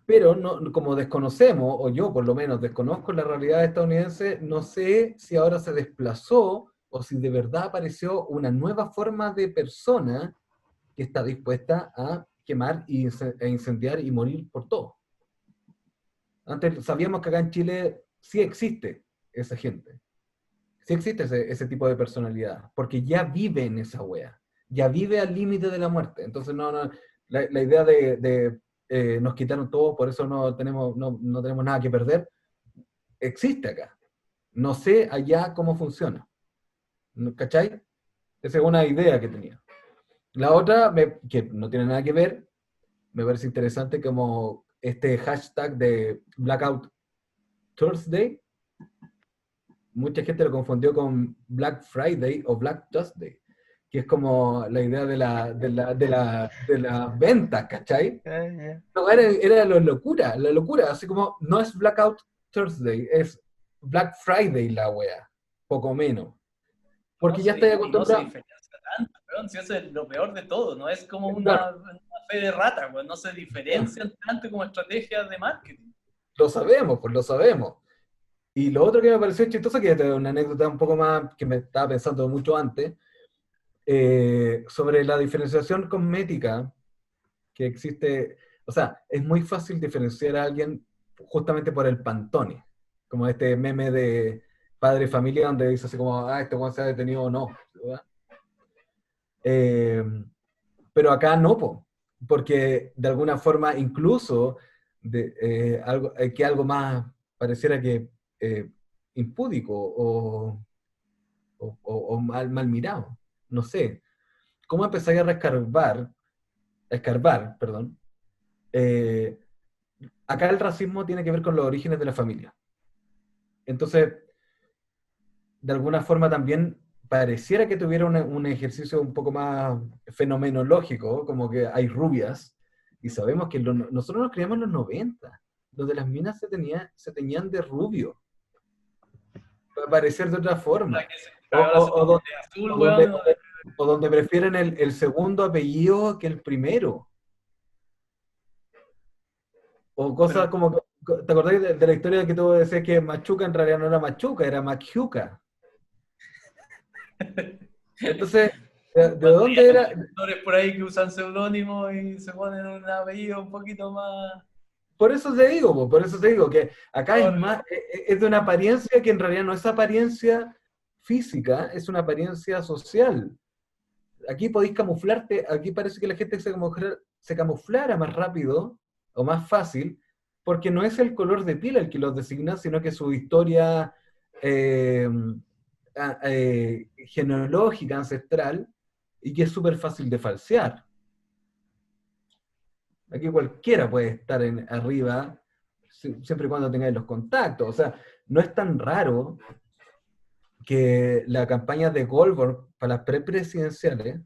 Pero no, como desconocemos, o yo por lo menos desconozco la realidad estadounidense, no sé si ahora se desplazó o si de verdad apareció una nueva forma de persona que está dispuesta a quemar e incendiar y morir por todo. Antes sabíamos que acá en Chile sí existe esa gente. Sí existe ese tipo de personalidad, porque ya vive en esa wea. Ya vive al límite de la muerte. Entonces la idea de nos quitaron todo, por eso no tenemos nada que perder, existe acá. No sé allá cómo funciona. ¿Cachai? Esa es una idea que tenía. La otra, que no tiene nada que ver, me parece interesante como este hashtag de Blackout Thursday. Mucha gente lo confundió con Black Friday o Black Tuesday, que es como la idea de la venta, ¿cachai? No, era la locura, así como no es Blackout Thursday, es Black Friday la wea, poco menos. Porque ya estoy acostumbrado. No se diferencia tanto, weón, si eso es lo peor de todo, no es como una fe de rata, weón, no se diferencian tanto como estrategias de marketing. Lo sabemos, pues lo sabemos. Y lo otro que me pareció chistoso, que es una anécdota un poco más que me estaba pensando mucho antes, sobre la diferenciación cosmética que existe. O sea, es muy fácil diferenciar a alguien justamente por el Pantone, como este meme de Padre y Familia donde dice así como, este Juan se ha detenido o no, ¿verdad? Pero acá no, porque de alguna forma incluso algo más pareciera que impúdico o mal mirado. No sé. ¿Cómo empezáis a escarbar, perdón? Acá el racismo tiene que ver con los orígenes de la familia. Entonces, de alguna forma también pareciera que tuviera un ejercicio un poco más fenomenológico, como que hay rubias, y sabemos que nosotros nos criamos en los 90, donde las minas se teñían de rubio, para parecer de otra forma. O donde prefieren el segundo apellido que el primero. O cosas como, ¿te acordás de la historia que tú decías que Machuca en realidad no era Machuca, era Machuca? Entonces, ¿de dónde era? Hay actores por ahí que usan seudónimos y se ponen un apellido un poquito más... Por eso te digo que acá es más, es de una apariencia que en realidad no es apariencia física es una apariencia social. Aquí podéis camuflarte, aquí parece que la gente se camuflara más rápido o más fácil, porque no es el color de piel el que los designa, sino que su historia genealógica, ancestral, y que es súper fácil de falsear. Aquí cualquiera puede estar arriba, siempre y cuando tengáis los contactos. O sea, no es tan raro que la campaña de Goldberg para las prepresidenciales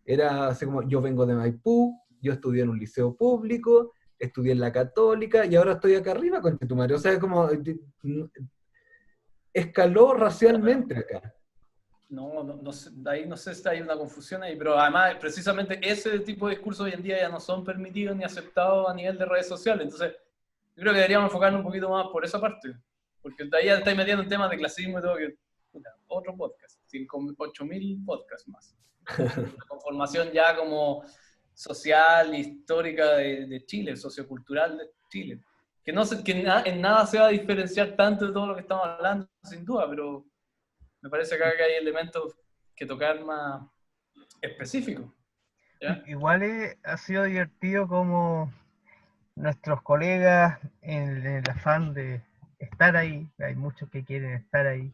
era así como: yo vengo de Maipú, yo estudié en un liceo público, estudié en la Católica y ahora estoy acá arriba con tu madre. O sea, como escaló racialmente acá. No sé, ahí no sé si hay una confusión ahí, pero además precisamente ese tipo de discursos hoy en día ya no son permitidos ni aceptados a nivel de redes sociales. Entonces, yo creo que deberíamos enfocarnos un poquito más por esa parte, porque de ahí ya estáis metiendo en temas de clasismo y todo, que puta, otro podcast, 8.000 podcasts más. Una conformación ya como social, histórica de Chile, sociocultural de Chile, que en nada se va a diferenciar tanto de todo lo que estamos hablando, sin duda, pero me parece acá que hay elementos que tocar más específicos. ¿Ya? Igual ha sido divertido como nuestros colegas, en el afán de estar ahí, hay muchos que quieren estar ahí,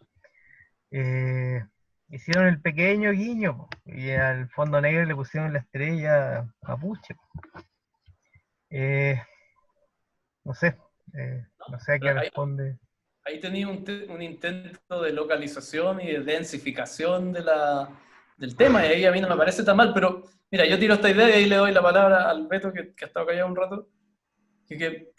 hicieron el pequeño guiño, po, y al fondo negro le pusieron la estrella mapuche. No sé, no sé a qué responde. Ahí tenía un intento de localización y de densificación del tema, y ahí a mí no me parece tan mal, pero mira, yo tiro esta idea y ahí le doy la palabra al Beto, que ha estado callado un rato, que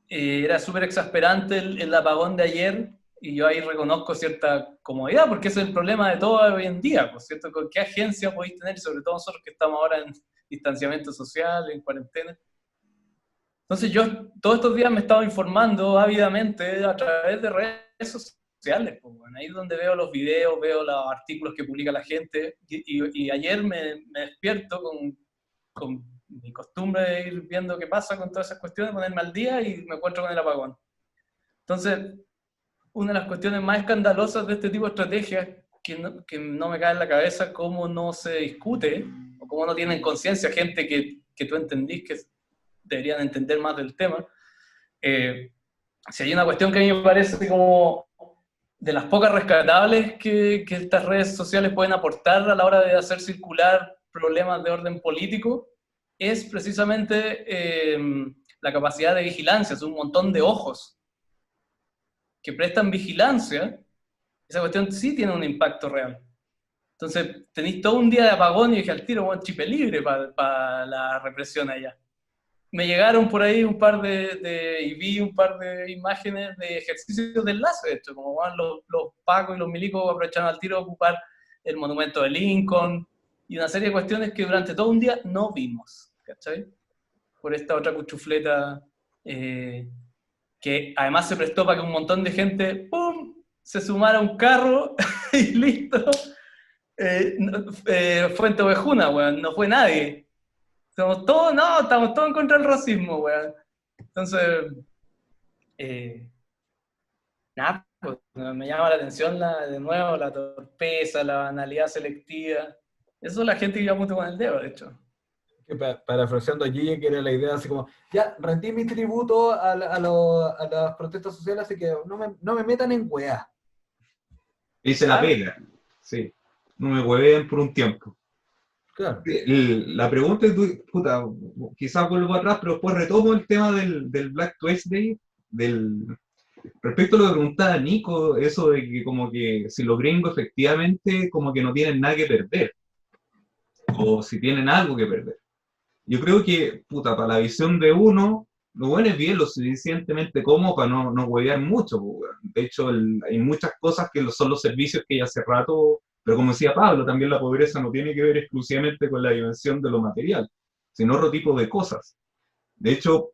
era súper exasperante el apagón de ayer, y yo ahí reconozco cierta comodidad, porque ese es el problema de todo hoy en día, ¿por cierto? ¿Con qué agencia podéis tener, sobre todo nosotros que estamos ahora en distanciamiento social, en cuarentena? Entonces yo todos estos días me he estado informando ávidamente a través de redes sociales, pues, bueno, ahí es donde veo los videos, veo los artículos que publica la gente, y ayer me despierto con mi costumbre de ir viendo qué pasa con todas esas cuestiones, ponerme al día, y me encuentro con el apagón. Entonces, una de las cuestiones más escandalosas de este tipo de estrategias, que no me cae en la cabeza cómo no se discute, o cómo no tienen conciencia gente que tú entendís que deberían entender más del tema. Si hay una cuestión que a mí me parece como de las pocas rescatables que estas redes sociales pueden aportar a la hora de hacer circular problemas de orden político, es precisamente la capacidad de vigilancia, es un montón de ojos que prestan vigilancia. Esa cuestión sí tiene un impacto real. Entonces, tenéis todo un día de apagón y dije al tiro, bueno, chip libre para la represión allá. Me llegaron por ahí y vi un par de imágenes de ejercicios de enlace, de hecho, como van los pacos y los milicos aprovecharon al tiro a ocupar el monumento de Lincoln, y una serie de cuestiones que durante todo un día no vimos, ¿cachai? Por esta otra cuchufleta, que además se prestó para que un montón de gente, ¡pum!, se sumara a un carro y listo. Fue en Tobejuna, weón, no fue nadie. Estamos todos en contra del racismo, weón. Entonces, nada, pues, me llama la atención de nuevo la torpeza, la banalidad selectiva. Eso es la gente que iba mucho con el dedo, de hecho. Parafraseando a Gigi, que era la idea así como: ya, rendí mi tributo a las protestas sociales, así que no me metan en weá. Hice la pega, sí. No me hueveen por un tiempo. Claro. La pregunta es, puta, quizás vuelvo atrás, pero después retomo el tema del Black Tuesday, respecto a lo que preguntaba Nico, eso de que como que si los gringos efectivamente como que no tienen nada que perder, o si tienen algo que perder. Yo creo que, puta, para la visión de uno, lo bueno es bien lo suficientemente cómodo para no huevear mucho. De hecho, hay muchas cosas que son los servicios que ya hace rato, pero como decía Pablo, también la pobreza no tiene que ver exclusivamente con la dimensión de lo material, sino otro tipo de cosas. De hecho,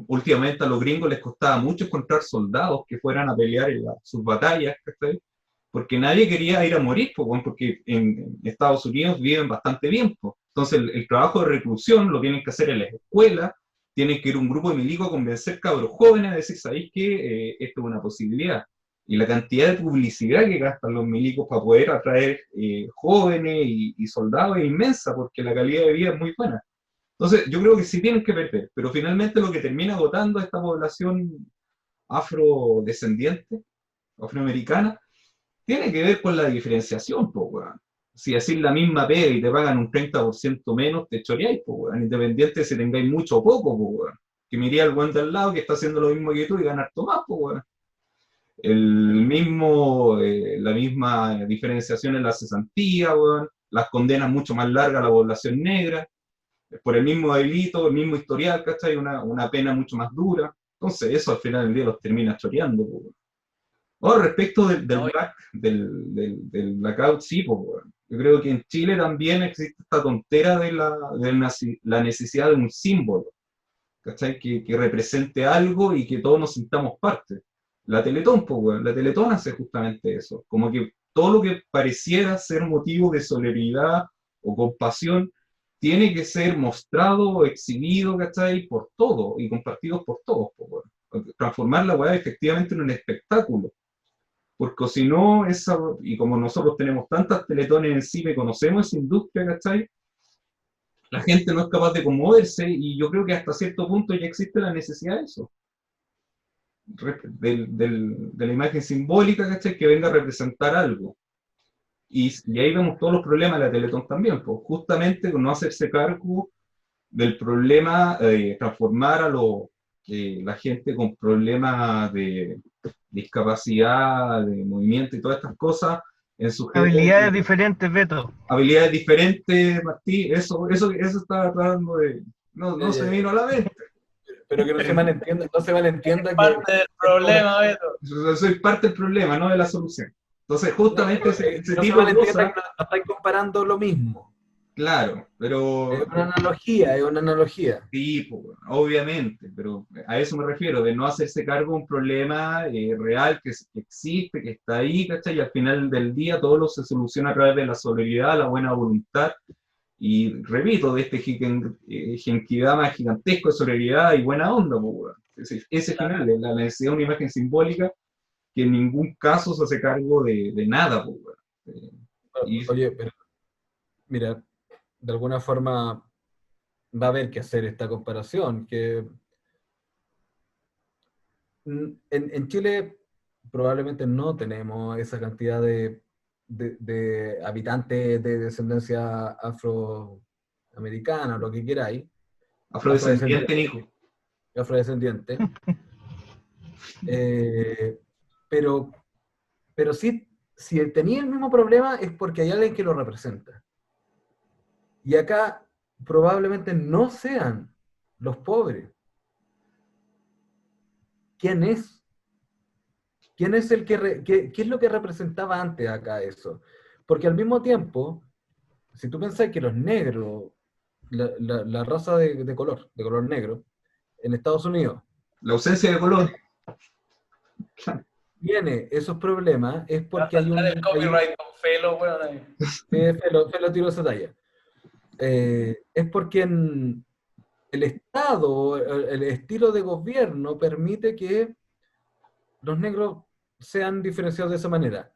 últimamente a los gringos les costaba mucho encontrar soldados que fueran a pelear en sus batallas, ¿sí? Porque nadie quería ir a morir, porque en Estados Unidos viven bastante bien. Entonces el trabajo de reclusión lo tienen que hacer en las escuelas, tienen que ir un grupo de milicos a convencer cabros jóvenes a decir, ¿sabéis qué? Esto es una posibilidad. Y la cantidad de publicidad que gastan los milicos para poder atraer jóvenes y soldados es inmensa, porque la calidad de vida es muy buena. Entonces, yo creo que sí tienen que perder, pero finalmente lo que termina votando a esta población afrodescendiente, afroamericana, tiene que ver con la diferenciación, pues, weón. Si decís la misma pega y te pagan un 30% menos, te choreáis, pues, weón. Independiente de si tengáis mucho o poco, pues, weón. Que me iría al weón del lado que está haciendo lo mismo que tú y ganar más, pues, weón. La misma diferenciación en la cesantía, weón. Las condenas mucho más largas a la población negra, por el mismo delito, el mismo historial, ¿cachai? Una pena mucho más dura. Entonces, eso al final del día los termina choreando, pues, weón. Ahora, respecto del blackout, sí, pues, weón. Yo creo que en Chile también existe esta tontera de la necesidad de un símbolo, ¿cachai? Que represente algo y que todos nos sintamos parte. La Teletón, pues, weón, la Teletón hace justamente eso. Como que todo lo que pareciera ser motivo de solidaridad o compasión tiene que ser mostrado o exhibido, ¿cachai? Por todos y compartido por todos, pues, weón. Transformar la weá efectivamente en un espectáculo. Porque si no, y como nosotros tenemos tantas teletones encima y conocemos esa industria, ¿cachai? La gente no es capaz de conmoverse y yo creo que hasta cierto punto ya existe la necesidad de eso. De la imagen simbólica, ¿cachai? Que venga a representar algo. Y ahí vemos todos los problemas de la Teletón también, pues justamente con no hacerse cargo del problema, transformar a la gente con problemas de discapacidad, de movimiento y todas estas cosas en sujetos. Habilidades diferentes, Beto. Habilidades diferentes, Martí, eso estaba tratando de. No se me vino a la mente. Pero que no se malentienda que Parte del problema, Beto. Soy parte del problema, no de la solución. Entonces, justamente ese no tipo se de malentienda cosas. que no estáis comparando lo mismo. Claro, pero. Es una analogía. Sí, pues, obviamente, pero a eso me refiero, de no hacerse cargo de un problema real que existe, que está ahí, ¿cachai? Y al final del día todo lo se soluciona a través de la solidaridad, la buena voluntad, y repito, de este genkidama gigantesco de solidaridad y buena onda, pues, weón. Ese final, la necesidad de una imagen simbólica que en ningún caso se hace cargo de nada, pues, weón. Oye, pero mira, de alguna forma va a haber que hacer esta comparación, que en Chile probablemente no tenemos esa cantidad de habitantes de descendencia afroamericana, o lo que queráis. Afrodescendiente, Nico. Afrodescendiente. Pero sí, si tenía el mismo problema es porque hay alguien que lo representa. Y acá probablemente no sean los pobres. ¿Quién es? ¿Quién es el qué es lo que representaba antes acá eso? Porque al mismo tiempo, si tú pensás que los negros, la raza de color negro, en Estados Unidos, La ausencia de color. tiene esos problemas, es porque hay un... El copyright con Felo, weón, ahí. Sí, Felo tiró esa talla. Es porque el Estado, el estilo de gobierno permite que los negros sean diferenciados de esa manera.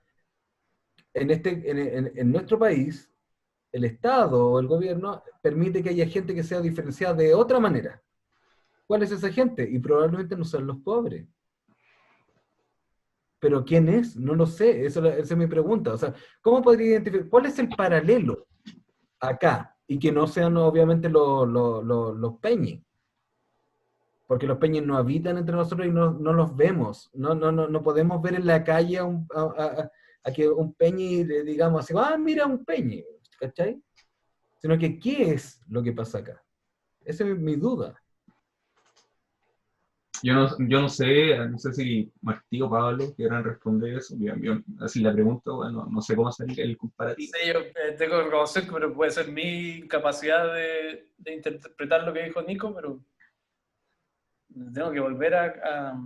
En nuestro país, el Estado o el gobierno permite que haya gente que sea diferenciada de otra manera. ¿Cuál es esa gente? Y probablemente no son los pobres. ¿Pero quién es? No lo sé, esa es mi pregunta. O sea, ¿cómo podría identificar? ¿Cuál es el paralelo acá? Y que no sean obviamente los peñis. Porque los peñis no habitan entre nosotros y no los vemos. No podemos ver en la calle a que un peñi le digamos así, mira un peñi, ¿cachai? Sino que, ¿qué es lo que pasa acá? Esa es mi duda. Yo no sé si Martí o Pablo quieran responder eso. Así la pregunta, bueno, no sé cómo hacer el comparativo. Sí, yo tengo que reconocer que puede ser mi incapacidad de interpretar lo que dijo Nico, pero tengo que volver a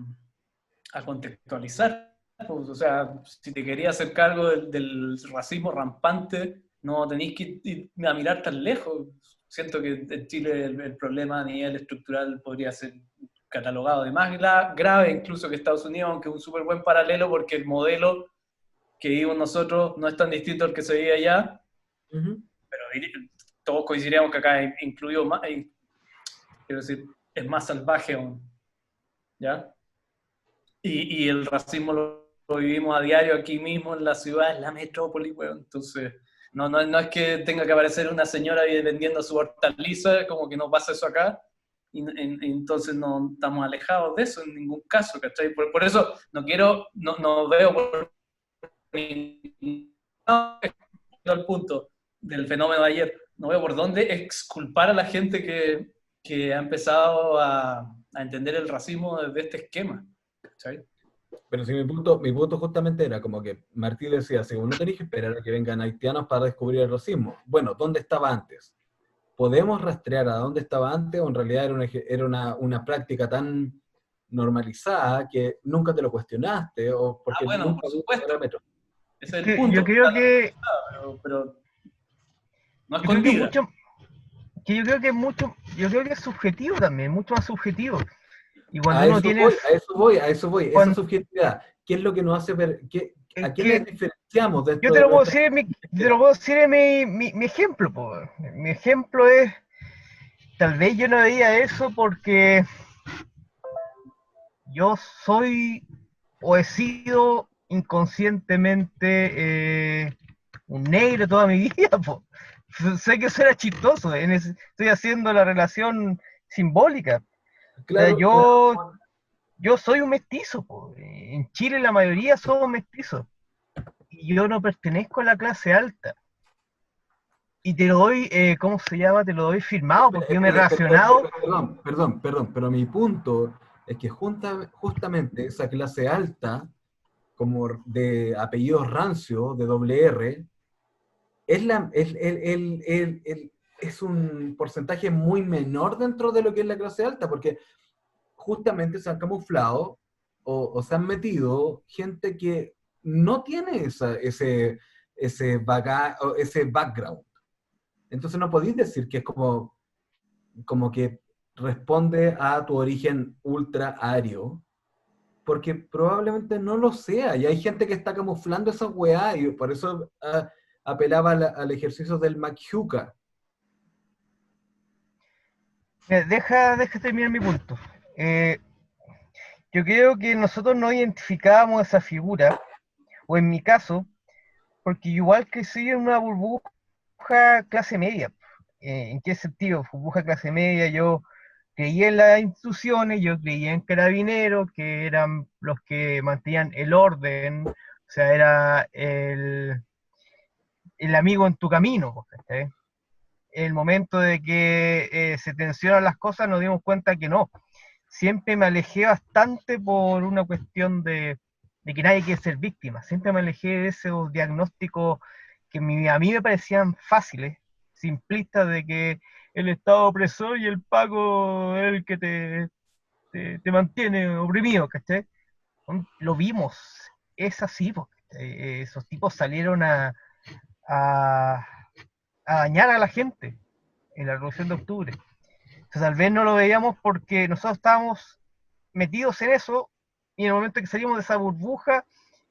contextualizar. Pues, o sea, si te querías hacer cargo del racismo rampante, no tenéis que ir a mirar tan lejos. Siento que en Chile el problema a nivel estructural podría ser catalogado de más grave incluso que Estados Unidos, aunque es un súper buen paralelo porque el modelo que vivimos nosotros no es tan distinto al que se vive allá, Ujú. pero todos coincidiríamos que acá incluido más, quiero decir, es más salvaje aún, ¿ya? Y el racismo lo vivimos a diario aquí mismo en la ciudad, en la metrópoli, weón. Entonces, no es que tenga que aparecer una señora vendiendo su hortaliza, como que no pasa eso acá, y entonces no estamos alejados de eso en ningún caso, ¿cachai? Por eso no veo por al punto del fenómeno de ayer, no veo por dónde exculpar a la gente que ha empezado a entender el racismo desde este esquema, ¿cachai? Pero si mi punto justamente era como que Martí decía, si no tenéis que esperar a que vengan haitianos para descubrir el racismo. Bueno, ¿dónde estaba antes? ¿Podemos rastrear a dónde estaba antes o en realidad era una práctica tan normalizada que nunca te lo cuestionaste o porque Bueno, nunca por viste supuesto, parámetros? ese es el punto. Yo creo que, Pero no yo creo que escondida. mucho, que yo creo que es subjetivo también, mucho más subjetivo. Y cuando A uno eso tiene, voy, a eso voy, esa cuando, subjetividad. ¿Qué es lo que nos hace ver? es ¿A qué le que diferenciamos de yo esto te de lo puedo nuestra decir te lo puedo decir en mi ejemplo, po. Mi ejemplo es, tal vez yo no veía eso porque yo soy o he sido inconscientemente un negro toda mi vida, po. Sé que eso era chistoso, estoy haciendo la relación simbólica. O sea, Claro, yo soy un mestizo, po. En Chile la mayoría somos mestizos. Y yo no pertenezco a la clase alta. Y te lo doy, ¿cómo se llama? Te lo doy firmado porque yo me he relacionado. perdón, pero mi punto es que justamente esa clase alta, como de apellidos rancio, de doble R, es un porcentaje muy menor dentro de lo que es la clase alta, porque justamente se han camuflado o se han metido gente que no tiene ese background. Entonces no podéis decir que es como que responde a tu origen ultra ario, porque probablemente no lo sea, y hay gente que está camuflando esa weá, y por eso apelaba al ejercicio del McHuka. Deja terminar mi punto. Eh, yo creo que nosotros no identificábamos esa figura, o en mi caso, porque igual crecí en una burbuja clase media. ¿En qué sentido? Burbuja clase media, yo creía en las instituciones, yo creía en carabineros, que eran los que mantenían el orden, o sea, era el amigo en tu camino, ¿cachai? El momento de que se tensionan las cosas nos dimos cuenta que no. Siempre me alejé bastante por una cuestión de que nadie quiere ser víctima. Siempre me alejé de esos diagnósticos que a mí me parecían fáciles, simplistas, de que el Estado opresor y el Paco es el que te mantiene oprimido, ¿cachai? Lo vimos, es así, porque esos tipos salieron a, a dañar a la gente en la Revolución de Octubre. Entonces, tal vez no lo veíamos porque nosotros estábamos metidos en eso y en el momento que salimos de esa burbuja,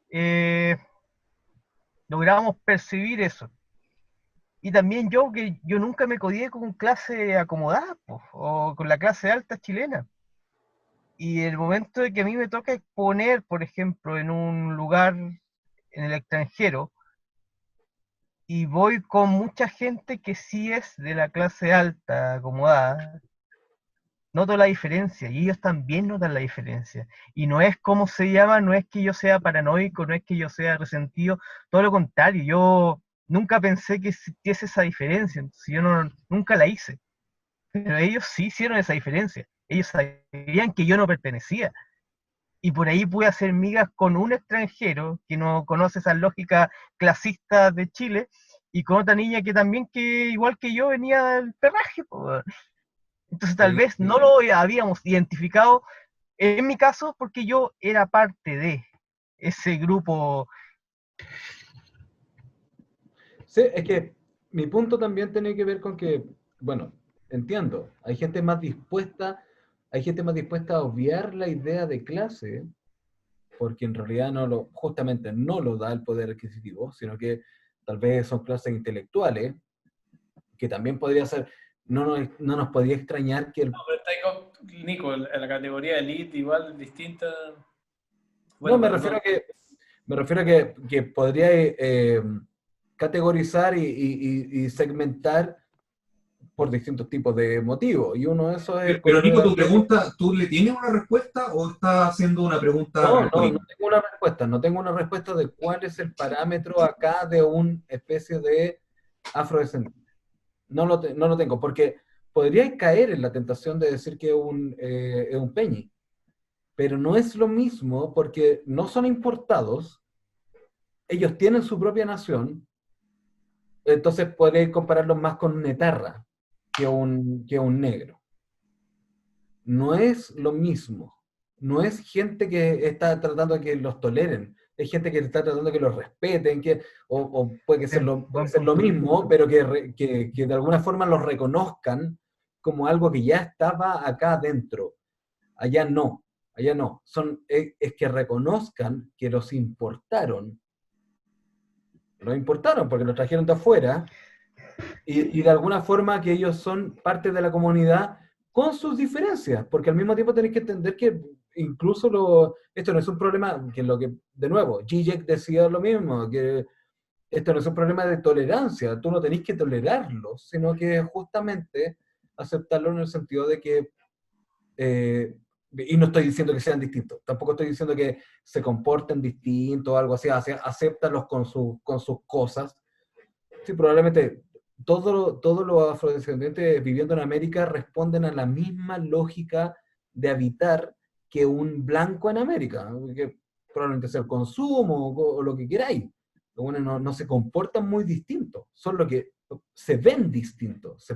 eh, logramos percibir eso. Y también que yo nunca me codié con clase acomodada, po, o con la clase alta chilena. Y el momento de que a mí me toca exponer, por ejemplo, en un lugar en el extranjero, y voy con mucha gente que sí es de la clase alta acomodada, noto la diferencia y ellos también notan la diferencia. Y no es como se llama, no es que yo sea paranoico, no es que yo sea resentido, todo lo contrario, yo nunca pensé que existiese esa diferencia, entonces yo nunca la hice. Pero ellos sí hicieron esa diferencia, ellos sabían que yo no pertenecía. Y por ahí pude hacer migas con un extranjero que no conoce esa lógica clasista de Chile y con otra niña que también, que igual que yo, venía del perraje, pues. Entonces tal Oye, vez no lo habíamos identificado, en mi caso, porque yo era parte de ese grupo. sí, es que mi punto también tiene que ver con que, bueno, entiendo, hay gente más dispuesta hay gente más dispuesta a obviar la idea de clase, porque en realidad justamente no lo da el poder adquisitivo, sino que tal vez son clases intelectuales, que también podría ser, no nos podría extrañar que el... No, pero está ahí con Nico, en la categoría elite igual distinta. No, Bueno, me pero refiero no. a que podría categorizar y segmentar por distintos tipos de motivos. Y uno de esos es el Pero color de Nico, la tu piel. pregunta, ¿tú le tienes una respuesta o estás haciendo una pregunta No retórica? tengo una respuesta. No tengo una respuesta de cuál es el parámetro acá de una especie de afrodescendiente. No lo tengo, porque podría caer en la tentación de decir que es un peñi, pero no es lo mismo porque no son importados, ellos tienen su propia nación, entonces podría compararlos más con un etarra que un negro. No es lo mismo. No es gente que está tratando de que los toleren, es gente que está tratando de que los respeten, o puede Sí, ser puede buen ser lo punto. mismo, pero que de alguna forma los reconozcan como algo que ya estaba acá adentro. Allá no, allá no. Es que reconozcan que los importaron porque los trajeron de afuera, y de alguna forma que ellos son parte de la comunidad con sus diferencias, porque al mismo tiempo tenéis que entender que incluso esto no es un problema, que lo que, de nuevo, Zizek decía lo mismo, que esto no es un problema de tolerancia, tú no tenés que tolerarlo, sino que justamente aceptarlo en el sentido de que, y no estoy diciendo que sean distintos, tampoco estoy diciendo que se comporten distintos o algo así, acéptalos con sus cosas. Sí, probablemente todos los afrodescendientes viviendo en América responden a la misma lógica de habitar que un blanco en América, ¿no? Que probablemente sea el consumo o lo que queráis. Los buenos no se comportan muy distintos, son lo que se ven distintos,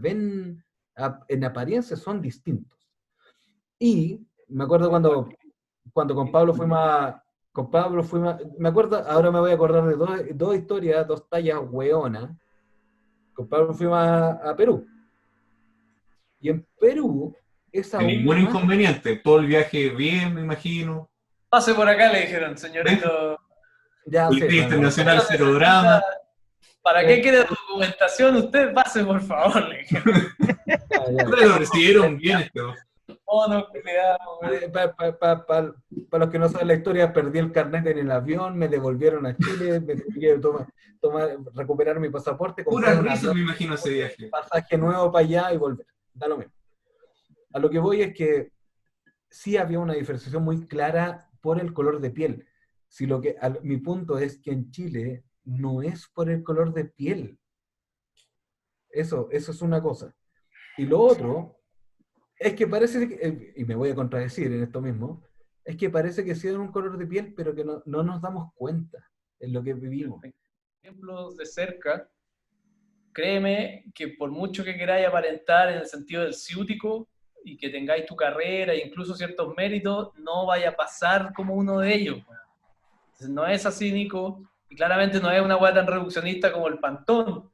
en apariencia son distintos. Y me acuerdo cuando con Pablo me acuerdo, ahora me voy a acordar de dos historias, dos tallas hueonas. Con Pablo fuimos a Perú. Y en Perú es Sin aún ningún más... inconveniente, todo el viaje bien, me imagino. Pase por acá, le dijeron, ¿Ves? señorito. Ya sé, Policía bueno, Internacional, No cero necesita- drama. ¿Para qué quiere documentación? Usted pase, por favor, le dijeron. Ustedes lo recibieron bien esto. Oh, no, cuidado, Para los que no saben la historia, perdí el carnet en el avión, me devolvieron a Chile, me tuve que recuperar mi pasaporte, Pura comprar un risa avión, me imagino ese viaje. pasaje nuevo para allá y volver. Da lo mismo. A lo que voy es que sí había una diferenciación muy clara por el color de piel. Mi punto es que en Chile no es por el color de piel. Eso es una cosa. Y lo otro es que parece que, y me voy a contradecir en esto mismo, es que parece que sí es un color de piel, pero que no nos damos cuenta en lo que vivimos. ejemplos de cerca, créeme que por mucho que queráis aparentar en el sentido del ciútico y que tengáis tu carrera e incluso ciertos méritos, no vaya a pasar como uno de ellos. Entonces, no es así, Nico, y claramente no es una hueá tan reduccionista como el Pantón.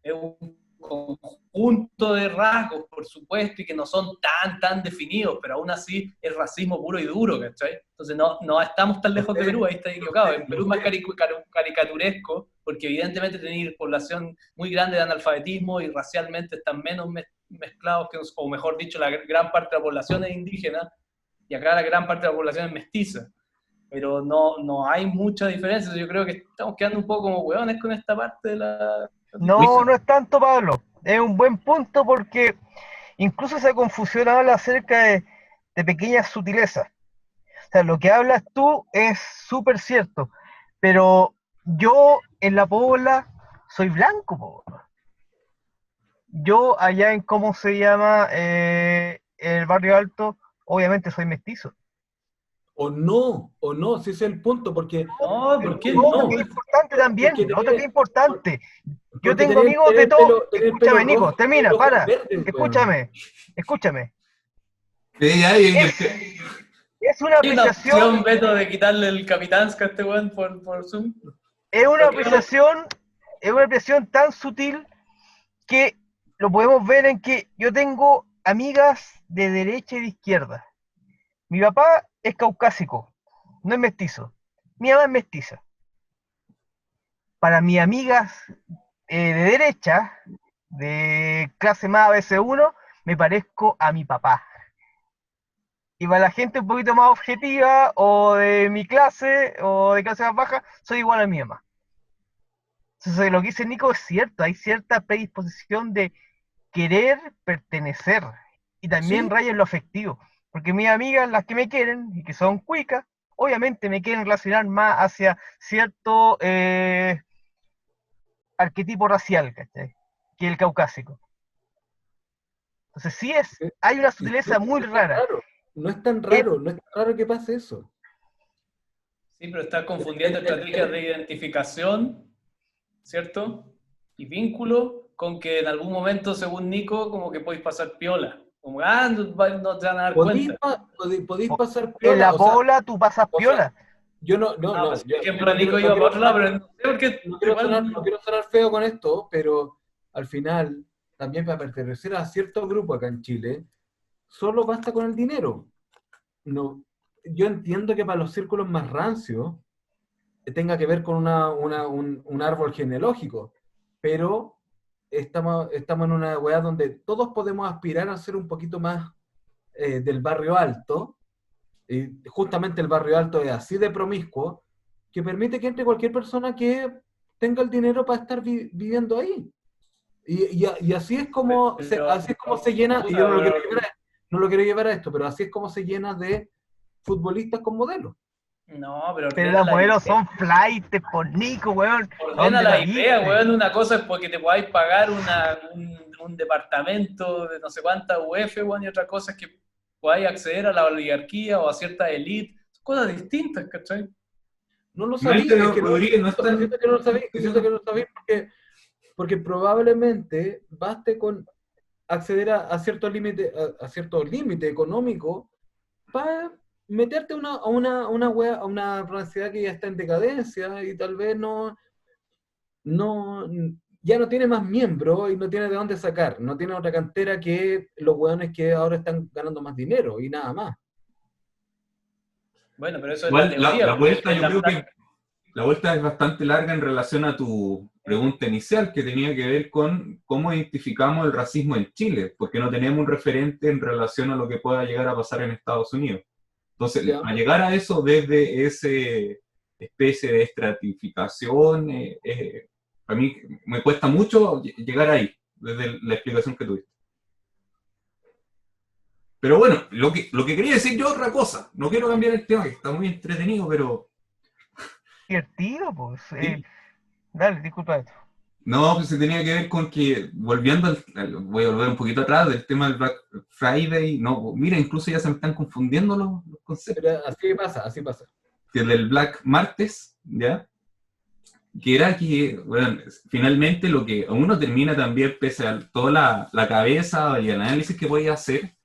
Es un conjunto de rasgos, por supuesto, y que no son tan definidos, pero aún así es racismo puro y duro, ¿cachai? Entonces no estamos tan lejos de Perú, ahí está equivocado. En Perú es más caricaturesco, porque evidentemente tenéis población muy grande de analfabetismo y racialmente están menos mezclados, o mejor dicho, la gran parte de la población es indígena, y acá la gran parte de la población es mestiza. Pero no hay mucha diferencia. Yo creo que estamos quedando un poco como hueones con esta parte de la... No, no es tanto, Pablo. Es un buen punto porque incluso esa confusión habla acerca de pequeñas sutilezas. O sea, lo que hablas tú es súper cierto, pero yo en la Pobla soy blanco, po. Yo allá en cómo se llama en el barrio alto, obviamente soy mestizo. O no, si ese es el punto, porque No, ¿por qué No, no? que es importante también, porque lo otro que es importante. Yo porque tengo amigos de todo. tener el Escúchame, pelo Nico, rojo, termina, el ojo para. verde, weón. Escúchame. Es Es una Hay una apreciación, opción, Beto, de quitarle el Capitansky a este weón por Zoom. es una ¿Por qué no? apreciación, es una apreciación tan sutil que lo podemos ver en que yo tengo amigas de derecha y de izquierda. Mi papá es caucásico, no es mestizo. Mi mamá es mestiza. Para mis amigas de derecha, de clase más ABC1, me parezco a mi papá. Y para la gente un poquito más objetiva, o de mi clase, o de clase más baja, soy igual a mi mamá. Entonces, lo que dice Nico es cierto, hay cierta predisposición de querer pertenecer, y también Sí. raya en lo afectivo, porque mis amigas, las que me quieren, y que son cuicas, obviamente me quieren relacionar más hacia cierto arquetipo racial, ¿cachai? Que el caucásico. Entonces sí hay una Y sutileza no muy es tan rara. raro, no es tan raro, no es tan raro que pase eso. Sí, pero estás confundiendo estrategias de identificación, ¿cierto? Y vínculo con que en algún momento, según Nico, como que podéis pasar piola. Como, no te van a dar cuenta. Podéis pasar En piola, la o sea, bola tú pasas o sea, piola. yo no, Pues, yo por ejemplo, Nico no iba quiero para otro lado, sonar- pero no sé por qué. no quiero Igual, no quiero sonar feo con esto, pero al final, también para pertenecer a cierto grupo acá en Chile, solo basta con el dinero. No, yo entiendo que para los círculos más rancios tenga que ver con un árbol genealógico, pero estamos en una weá donde todos podemos aspirar a ser un poquito más del barrio alto, y justamente el barrio alto es así de promiscuo, que permite que entre cualquier persona que tenga el dinero para estar viviendo ahí. Y así es como así es como se llena, y yo no lo quiero llevar a esto, pero así es como se llena de futbolistas con modelos. no, pero Pero ordena los la modelos idea. son flight por Nico, weón. Ordena ¿Dónde la la idea, viste? weón. Una cosa es porque te podáis pagar un departamento de no sé cuánta UF, weón, y otra cosa es que podáis acceder a la oligarquía o a cierta élite. Son cosas distintas, ¿cachai? No lo Maite sabía, es que Rodríguez no es tan... siento que no lo sabía, siento que no lo sabía porque probablemente baste con acceder a cierto límite, a cierto límite económico para meterte a una universidad que ya está en decadencia y tal vez no, ya no tiene más miembros y no tiene de dónde sacar, no tiene otra cantera que los hueones que ahora están ganando más dinero y nada más. Bueno, pero eso es la Igual, teoría. la vuelta, En yo la creo que práctica, la vuelta es bastante larga en relación a tu pregunta inicial, que tenía que ver con cómo identificamos el racismo en Chile, porque no tenemos un referente en relación a lo que pueda llegar a pasar en Estados Unidos. Entonces, Ya. a llegar a eso desde esa especie de estratificación, a mí me cuesta mucho llegar ahí, desde la explicación que tuviste. Pero bueno, lo que quería decir yo otra cosa, no quiero cambiar el tema, que está muy entretenido, pero... Divertido, pues. ¿sí? Dale, disculpa esto. No, pues se tenía que ver con que, volviendo voy a volver un poquito atrás del tema del Black Friday, no, mira, incluso ya se me están confundiendo los conceptos, Pero así pasa. que del Black Martes, ¿ya? Que era que, bueno, finalmente lo que uno termina también, pese a toda la cabeza y el análisis que voy a hacer,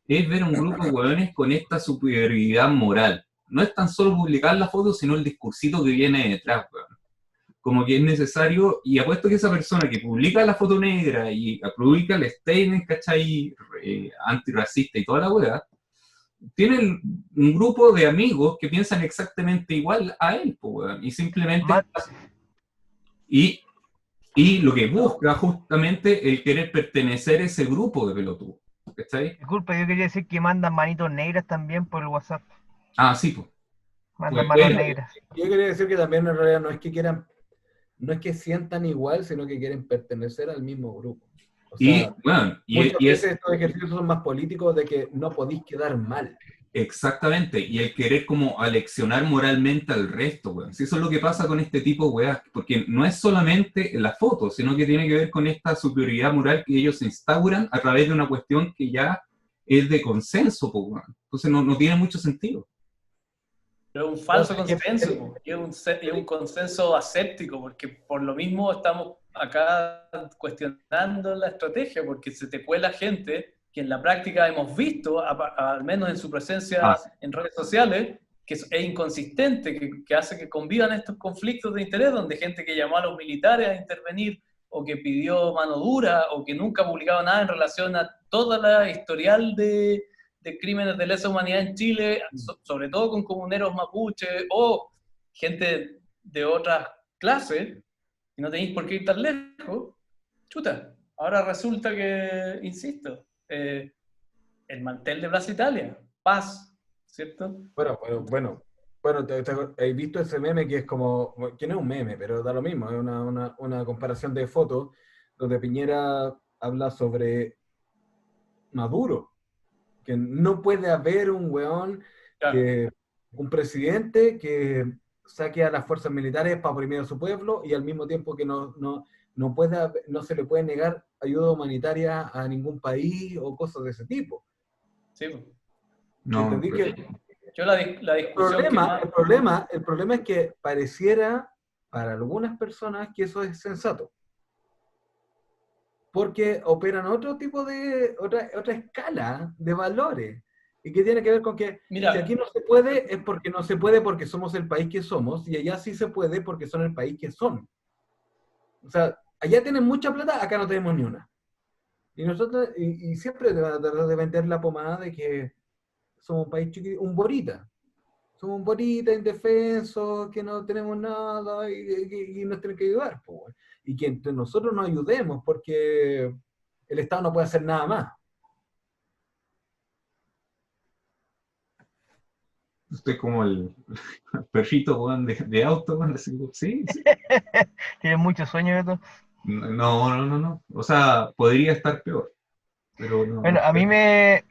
es ver un grupo de hueones con esta superioridad moral. No es tan solo publicar la foto, sino el discursito que viene detrás, weón. Como que es necesario, y apuesto que esa persona que publica la foto negra y publica el statement, ¿cachai? Antirracista y toda la weá, tiene un grupo de amigos que piensan exactamente igual a él, po, weón, y simplemente... Ma- Y lo que busca justamente el querer pertenecer a ese grupo de pelotudos, ¿cachai? Disculpa, yo quería decir que mandan manitos negras también por el WhatsApp. Ah, sí, pues. Mandan Pues, manos bueno, negras. Yo quería decir que también en realidad no es que sientan igual, sino que quieren pertenecer al mismo grupo. O y, sea, bueno, muchas y es veces estos ejercicios son más políticos de que no podéis quedar mal. exactamente, y el querer como aleccionar moralmente al resto, weón. Si eso es lo que pasa con este tipo de weas, porque no es solamente la foto, sino que tiene que ver con esta superioridad moral que ellos instauran a través de una cuestión que ya es de consenso, pues, weón. Entonces no tiene mucho sentido. pero es un falso No, es que- consenso, po, y es un consenso aséptico, porque por lo mismo estamos acá cuestionando la estrategia, porque se te cuela gente que en la práctica hemos visto, al menos en su presencia en redes sociales, que es inconsistente, que hace que convivan estos conflictos de interés, donde gente que llamó a los militares a intervenir o que pidió mano dura, o que nunca ha publicado nada en relación a toda la historial de crímenes de lesa humanidad en Chile, sobre todo con comuneros mapuche o gente de otras clases, y no tenéis por qué ir tan lejos, chuta, ahora resulta que, insisto, el mantel de Plaza Italia, paz, ¿cierto? Bueno, ¿has visto ese meme que es como, que no es un meme, pero da lo mismo, es una comparación de fotos donde Piñera habla sobre Maduro, que no puede haber un weón, Claro. un presidente que saque a las fuerzas militares para oprimir a su pueblo y al mismo tiempo que no se le puede negar ayuda humanitaria a ningún país o cosas de ese tipo. Sí, pues. No, Entendí que Yo la discusión que más... el problema es que pareciera para algunas personas que eso es sensato. Porque operan otro tipo de, otra escala de valores. Y que tiene que ver con que Mira, si aquí no se puede, es porque no se puede porque somos el país que somos, y allá sí se puede porque son el país que son. O sea, allá tienen mucha plata, acá no tenemos ni una. Y nosotros, y siempre te van a tratar de vender la pomada de que somos un país chiquito, un borita. Somos un borita, indefenso, que no tenemos nada y nos tienen que ayudar. Po, weón. Y que entre nosotros nos ayudemos porque el Estado no puede hacer nada más. usted como el perrito, weón, de auto, weón, así, sí, sí. Tienes mucho sueño, Beto. No. O sea, podría estar peor, pero no, no Bueno, está.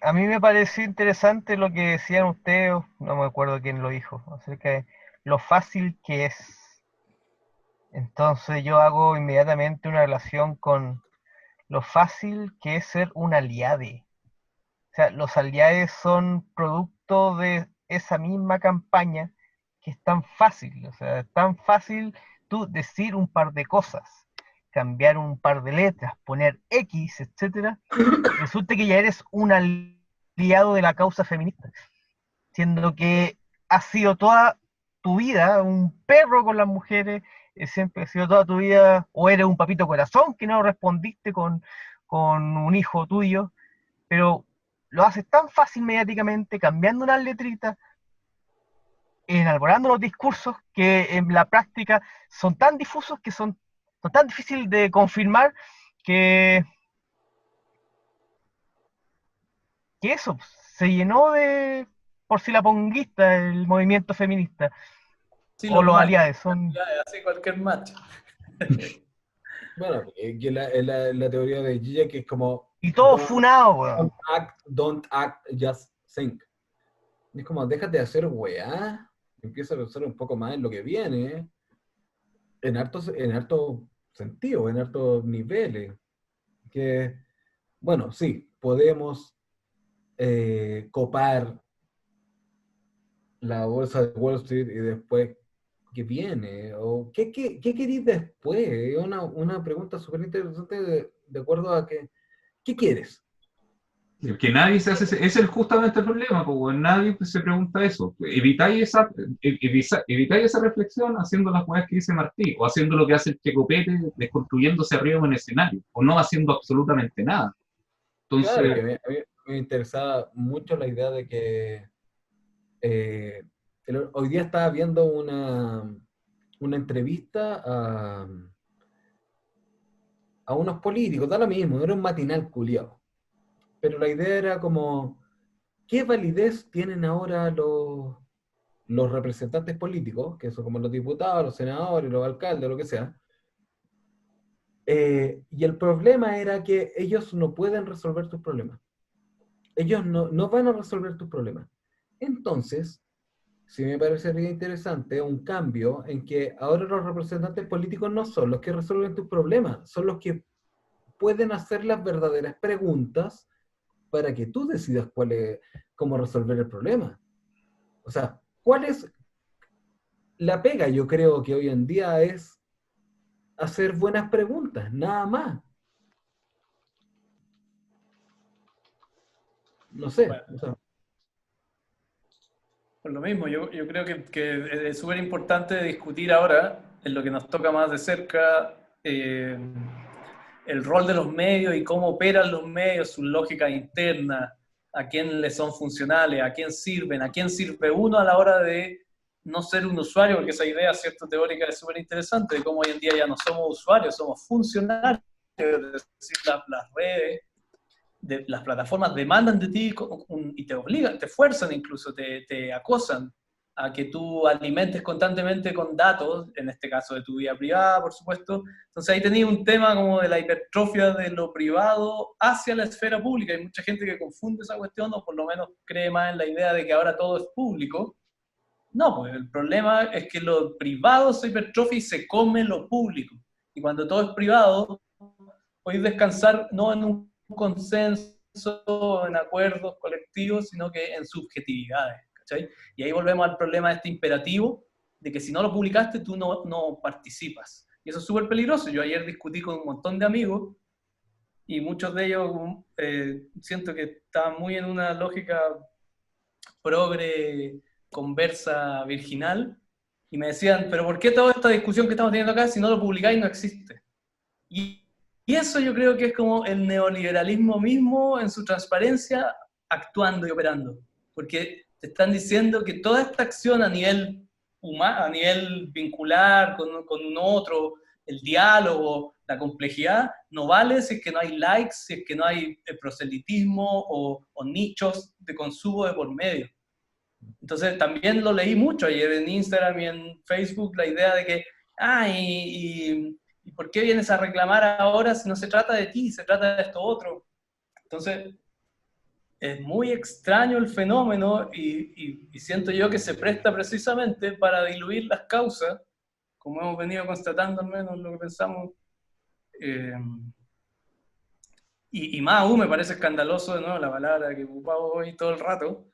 a mí me pareció interesante lo que decían ustedes, no me acuerdo quién lo dijo, acerca de lo fácil que es. Entonces yo hago inmediatamente una relación con lo fácil que es ser un aliade. O sea, los aliados son producto de esa misma campaña que es tan fácil. O sea, es tan fácil tú decir un par de cosas, cambiar un par de letras, poner X, etcétera. Resulta que ya eres un aliado de la causa feminista, siendo que has sido toda tu vida un perro con las mujeres, siempre has sido toda tu vida, o eres un papito corazón que no respondiste con un hijo tuyo, pero lo haces tan fácil mediáticamente, cambiando unas letritas, enarbolando los discursos que en la práctica son tan difusos que son tan difíciles de confirmar que, que eso se llenó de por si la ponguista el movimiento feminista sí, o los los machos, aliados son así cualquier macho. Bueno, que la teoría de Gilla que es como y todo funado, weón. don't act, just think. Es como, déjate de hacer weá, empieza a pensar un poco más en lo que viene, en harto sentido, en hartos niveles. Que, bueno, sí, podemos copar la bolsa de Wall Street y después, ¿qué viene? ¿O qué querís después? Es una pregunta súper interesante de acuerdo a que, ¿qué quieres? Que nadie se hace, justamente el problema, porque nadie se pregunta eso. Evitáis esa reflexión haciendo las cosas que dice Martí, o haciendo lo que hace el Checopete, desconstruyéndose arriba en el escenario, o no haciendo absolutamente nada. Claro, que Entonces, a mí me interesaba mucho la idea de que hoy día estaba viendo una entrevista a unos políticos, da lo mismo, era un matinal culiao. Pero la idea era como, ¿qué validez tienen ahora los representantes políticos, que son como los diputados, los senadores, los alcaldes, lo que sea? Y el problema era que ellos no pueden resolver tus problemas. Ellos no van a resolver tus problemas. Entonces, sí me parecería interesante un cambio en que ahora los representantes políticos no son los que resuelven tus problemas, son los que pueden hacer las verdaderas preguntas para que tú decidas cómo resolver el problema. O sea, ¿cuál es la pega? Yo creo que hoy en día es hacer buenas preguntas, nada más. No sé. Bueno, O sea, por lo mismo, yo creo que es súper importante discutir ahora, en lo que nos toca más de cerca, el rol de los medios y cómo operan los medios, sus lógicas internas, a quién les son funcionales, a quién sirve uno a la hora de no ser un usuario, porque esa idea, cierto, teórica es súper interesante, de cómo hoy en día ya no somos usuarios, somos funcionarios, es decir, las redes, las plataformas demandan de ti y te obligan, te fuerzan incluso, te acosan a que tú alimentes constantemente con datos, en este caso de tu vida privada, por supuesto. Entonces ahí tenía un tema como de la hipertrofia de lo privado hacia la esfera pública. Hay mucha gente que confunde esa cuestión, o por lo menos cree más en la idea de que ahora todo es público. No, pues el problema es que lo privado se hipertrofia y se come lo público. Y cuando todo es privado, podéis descansar no en un consenso, en acuerdos colectivos, sino que en subjetividades. ¿Cachai? Y ahí volvemos al problema de este imperativo, de que si no lo publicaste, tú no participas. Y eso es súper peligroso. Yo ayer discutí con un montón de amigos, y muchos de ellos siento que estaban muy en una lógica progre, conversa virginal, y me decían, pero ¿por qué toda esta discusión que estamos teniendo acá, si no lo publicáis, no existe? Y eso yo creo que es como el neoliberalismo mismo en su transparencia, actuando y operando. Porque te están diciendo que toda esta acción a nivel humano, a nivel vincular con un otro, el diálogo, la complejidad, no vale si es que no hay likes, si es que no hay proselitismo o nichos de consumo de por medio. Entonces también lo leí mucho ayer en Instagram y en Facebook, la idea de que, ¿y por qué vienes a reclamar ahora si no se trata de ti, se trata de esto otro? Entonces, es muy extraño el fenómeno y siento yo que se presta precisamente para diluir las causas, como hemos venido constatando al menos lo que pensamos. Y más aún me parece escandaloso, de nuevo, la palabra que ocupaba hoy todo el rato,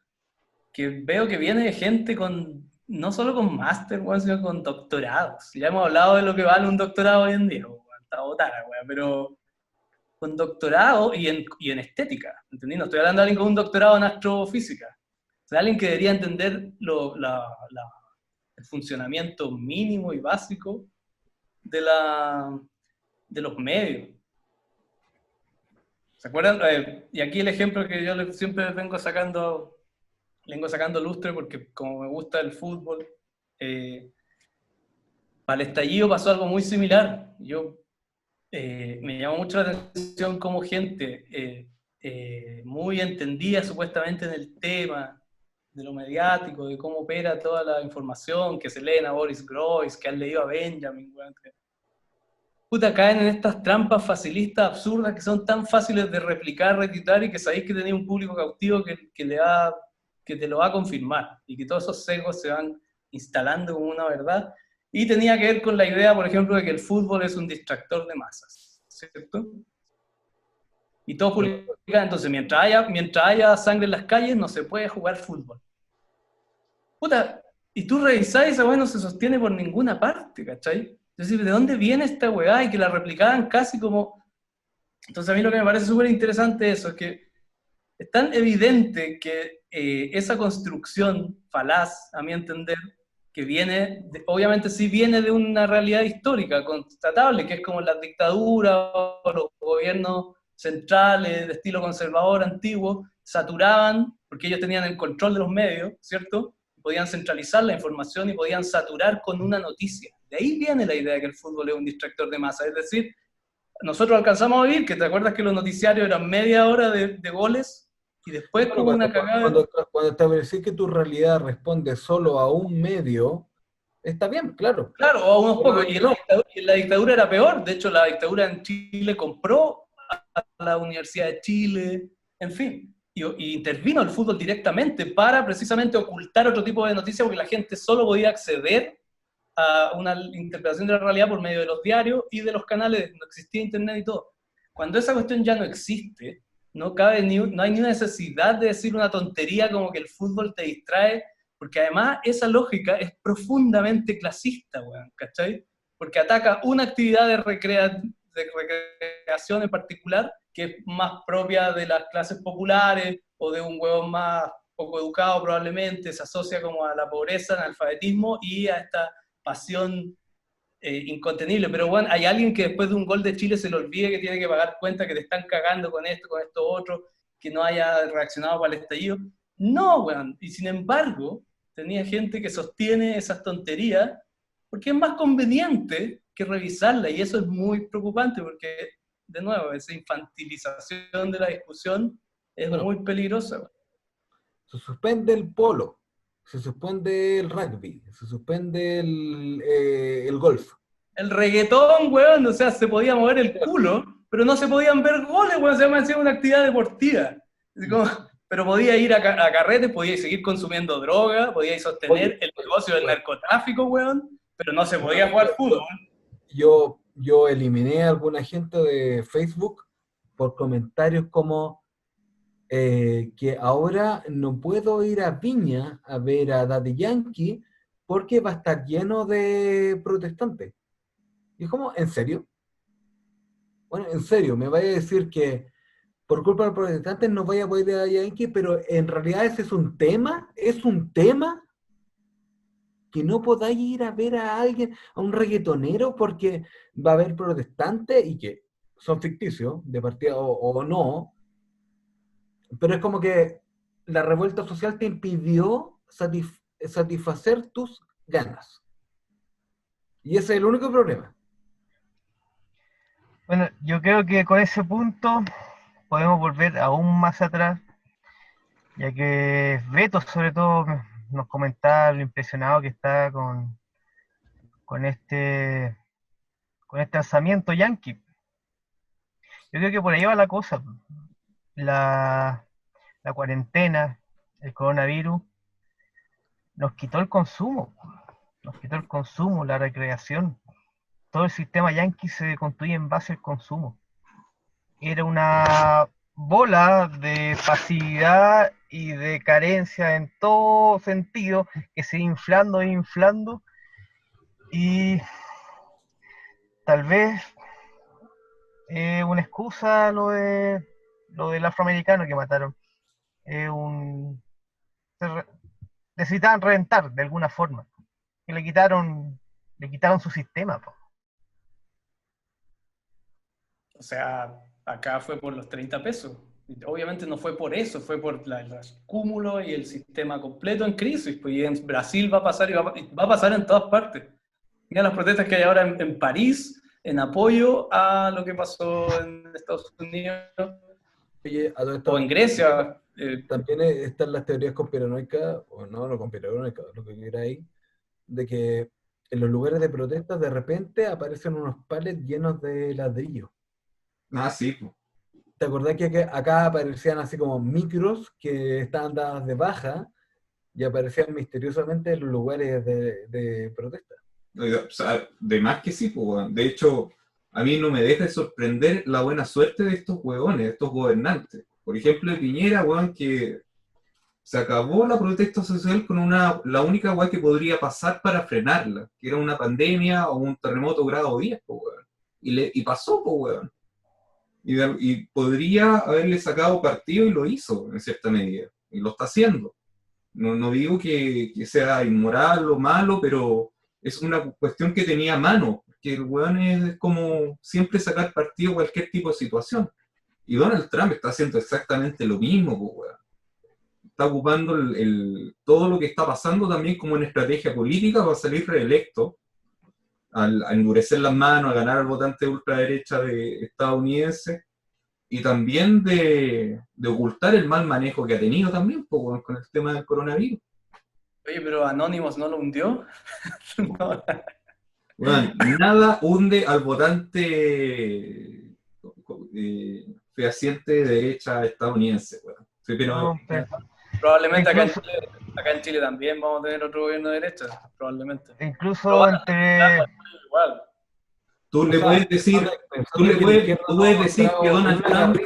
que veo que viene gente con, no solo con máster, sino con doctorados. Ya hemos hablado de lo que vale un doctorado hoy en día, está botada, pero con doctorado y en estética, ¿entendí? No estoy hablando de alguien con un doctorado en astrofísica. O sea, alguien que debería entender el funcionamiento mínimo y básico de los medios. ¿Se acuerdan? Y aquí el ejemplo que yo siempre vengo sacando lustre, porque como me gusta el fútbol, para el estallido pasó algo muy similar. Me llamó mucho la atención cómo gente muy entendida supuestamente en el tema de lo mediático, de cómo opera toda la información, que se leen a Boris Groys, que han leído a Benjamin, puta, caen en estas trampas facilistas absurdas que son tan fáciles de replicar, retuitar, y que sabéis que tenéis un público cautivo que te lo va a confirmar, y que todos esos sesgos se van instalando como una verdad. Y tenía que ver con la idea, por ejemplo, de que el fútbol es un distractor de masas, ¿cierto? Y todos publican, entonces, mientras haya sangre en las calles, no se puede jugar fútbol. Puta, y tú revisás y esa weá no se sostiene por ninguna parte, ¿cachai? Es decir, ¿de dónde viene esta weá? Y que la replicaban casi como... Entonces a mí lo que me parece súper interesante eso, es que es tan evidente que esa construcción falaz, a mi entender, que viene, obviamente sí viene de una realidad histórica constatable, que es como las dictaduras o los gobiernos centrales de estilo conservador antiguo, saturaban, porque ellos tenían el control de los medios, ¿cierto? Podían centralizar la información y podían saturar con una noticia. De ahí viene la idea de que el fútbol es un distractor de masa, es decir, nosotros alcanzamos a vivir, que te acuerdas que los noticiarios eran media hora de goles, y después como una cagada... Cuando establecí que tu realidad responde solo a un medio, está bien, claro. Claro, a unos pocos. Y en la dictadura era peor. De hecho, la dictadura en Chile compró a la Universidad de Chile, en fin. Y intervino el fútbol directamente para precisamente ocultar otro tipo de noticias, porque la gente solo podía acceder a una interpretación de la realidad por medio de los diarios y de los canales. No existía internet y todo. Cuando esa cuestión ya no existe, no hay ni una necesidad de decir una tontería como que el fútbol te distrae, porque además esa lógica es profundamente clasista, weón, ¿cachai? Porque ataca una actividad de recreación en particular, que es más propia de las clases populares, o de un huevón más poco educado probablemente, se asocia como a la pobreza, al analfabetismo, y a esta pasión incontenible, pero bueno, hay alguien que después de un gol de Chile se le olvide que tiene que pagar cuenta, que te están cagando con esto otro, que no haya reaccionado para el estallido. No, weón. Y sin embargo, tenía gente que sostiene esas tonterías porque es más conveniente que revisarla, y eso es muy preocupante porque, de nuevo, esa infantilización de la discusión es muy peligrosa. Weón. Se suspende el polo, se suspende el rugby, se suspende el golf. El reggaetón, weón, o sea, se podía mover el culo, pero no se podían ver goles, weón, se llama una actividad deportiva. Así como, pero podía ir a carretes, podía seguir consumiendo droga, podía sostener el negocio del narcotráfico, weón, pero no se podía jugar fútbol. Yo eliminé a alguna gente de Facebook por comentarios como que ahora no puedo ir a Viña a ver a Daddy Yankee porque va a estar lleno de protestantes. Y es como, ¿en serio? Bueno, en serio, me vaya a decir que por culpa de los protestantes no vaya a poder ir a Daddy Yankee, pero en realidad ese es un tema que no podáis ir a ver a alguien, a un reggaetonero, porque va a haber protestantes y que son ficticios, de partida o no, pero es como que la revuelta social te impidió satisfacer tus ganas. Y ese es el único problema. Bueno, yo creo que con ese punto podemos volver aún más atrás, ya que Beto sobre todo nos comentaba lo impresionado que está con este lanzamiento Yankee. Yo creo que por ahí va la cosa. La cuarentena, el coronavirus, nos quitó el consumo, la recreación. Todo el sistema Yankee se construye en base al consumo. Era una bola de pasividad y de carencia en todo sentido que se iba inflando, y tal vez una excusa lo del afroamericano que mataron. Necesitaban reventar de alguna forma, que le quitaron su sistema, po. O sea, acá fue por los 30 pesos. Obviamente no fue por eso, fue por el cúmulo y el sistema completo en crisis. Pues, y en Brasil va a pasar y va a pasar en todas partes. Mira las protestas que hay ahora en París en apoyo a lo que pasó en Estados Unidos. Oye, o en Grecia. También están las teorías conspiranoicas, o no conspiranoicas, lo que quiera ahí, de que en los lugares de protestas de repente aparecen unos palets llenos de ladrillos. Ah, sí, pues. ¿Te acordás que acá aparecían así como micros que estaban dadas de baja y aparecían misteriosamente en los lugares de protesta? O sea, de más que sí, pues, weón. De hecho, a mí no me deja de sorprender la buena suerte de estos hueones, de estos gobernantes. Por ejemplo, de Piñera, weón, que se acabó la protesta social con la única weá que podría pasar para frenarla, que era una pandemia o un terremoto grado 10, pues, weón. Y pasó, pues, weón. Y podría haberle sacado partido y lo hizo, en cierta medida. Y lo está haciendo. No digo que sea inmoral o malo, pero es una cuestión que tenía a mano. Que el weón es como siempre sacar partido a cualquier tipo de situación. Y Donald Trump está haciendo exactamente lo mismo, pues, weón. Está ocupando todo lo que está pasando también como una estrategia política para salir reelecto, a endurecer las manos, a ganar al votante de ultraderecha estadounidense, y también de ocultar el mal manejo que ha tenido también, pues, con el tema del coronavirus. Oye, pero Anonymous no lo hundió. No. Bueno, nada hunde al votante fehaciente de derecha estadounidense, weón. Sí, pero No, pero Probablemente incluso, acá en Chile también vamos a tener otro gobierno de derecha, probablemente. incluso entre Igual. tú le puedes decir, que Donald Trump...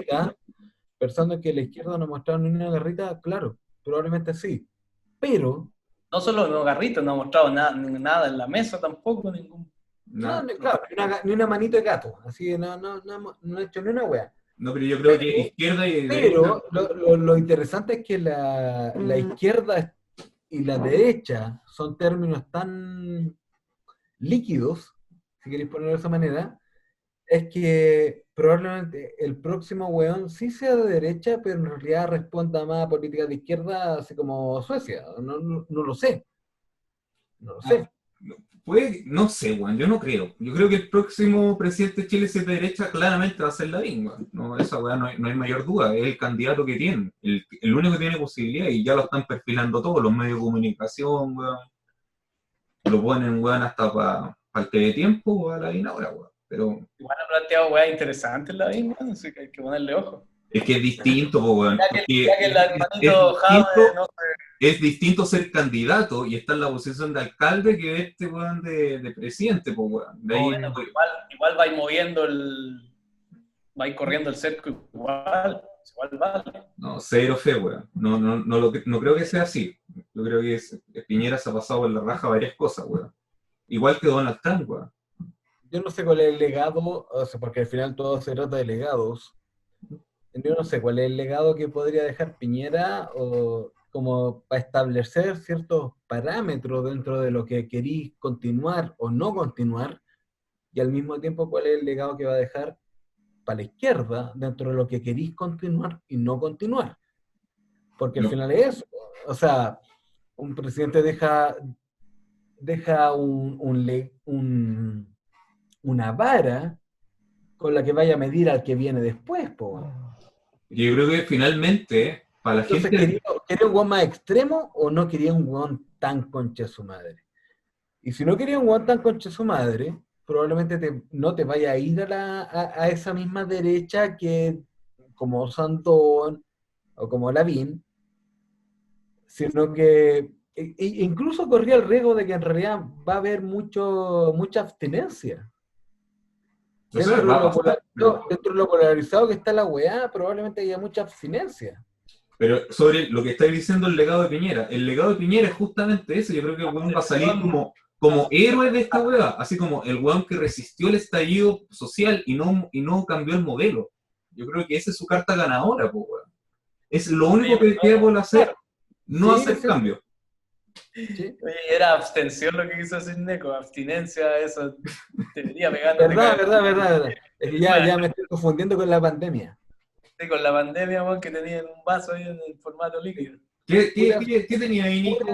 Pensando que la izquierda no ha mostrado ni una garrita, claro, probablemente sí. Pero No solo no garrita, no ha mostrado nada en la mesa tampoco, ningún. No, claro, ni una manito de gato, así no ha hecho ni una wea. no, pero yo creo que izquierda y Pero derecha... lo interesante es que la izquierda y la derecha son términos tan líquidos si queréis ponerlo de esa manera, es que probablemente el próximo weón sí sea de derecha, pero en realidad responda más a políticas de izquierda, así como Suecia. No lo sé. No lo sé. Puede, no sé, weón, yo no creo. Yo creo que el próximo presidente de Chile, si es de derecha, claramente va a ser Lavín, weón. No, esa weón no hay mayor duda. Es el candidato que tiene. El único que tiene posibilidad, y ya lo están perfilando todos los medios de comunicación, weón. Lo ponen, weón, hasta para el teletiempo o a Lavín ahora, weón. Pero Igual ha planteado weas interesantes la misma, así que hay que ponerle ojo. es que es distinto, po, weón. Ya que el hermanito Es Jaume, distinto. no sé. Es distinto ser candidato y estar en la posición de alcalde que este weón de presidente, pues weón. De ahí, Bueno, pues igual va a ir moviendo va a ir corriendo el cerco igual vale. no, cero fe, weón. No creo que sea así. Yo creo que Piñera se ha pasado por la raja varias cosas, weón. Igual que Donald Trump, weón. Yo no sé cuál es el legado, o sea, porque al final todo se trata de legados. Yo no sé cuál es el legado que podría dejar Piñera o como para establecer ciertos parámetros dentro de lo que querís continuar o no continuar, y al mismo tiempo cuál es el legado que va a dejar para la izquierda dentro de lo que querís continuar y no continuar. Porque al No. final es eso. O sea, un presidente deja una vara con la que vaya a medir al que viene después, po. Yo creo que finalmente, para la Entonces, gente. ¿quería un guan más extremo o no quería un guan tan concha de su madre? Y si no quería un guan tan concha de su madre, probablemente no te vaya a ir a esa misma derecha que como Santón o como Lavín, sino que incluso corría el riesgo de que en realidad va a haber mucha abstinencia. O sea, va a pasar, Dentro de lo polarizado que está la weá, probablemente haya mucha abstinencia. pero sobre lo que estáis diciendo el legado de Piñera es justamente eso. Yo creo que el weón va a salir como héroe de esta weá, así como el weón que resistió el estallido social y no cambió el modelo. Yo creo que esa es su carta ganadora, pues weón. Es lo único que queda por hacer, no Sí, hacer sí. cambio. ¿Sí? Oye, era abstención lo que quiso decir Neco, abstinencia, eso debería pegando. Verdad. Es que ya me estoy confundiendo con la pandemia. Con la pandemia, weón, que tenía en un vaso ahí en el formato líquido. ¿Qué tenía ahí, Nico?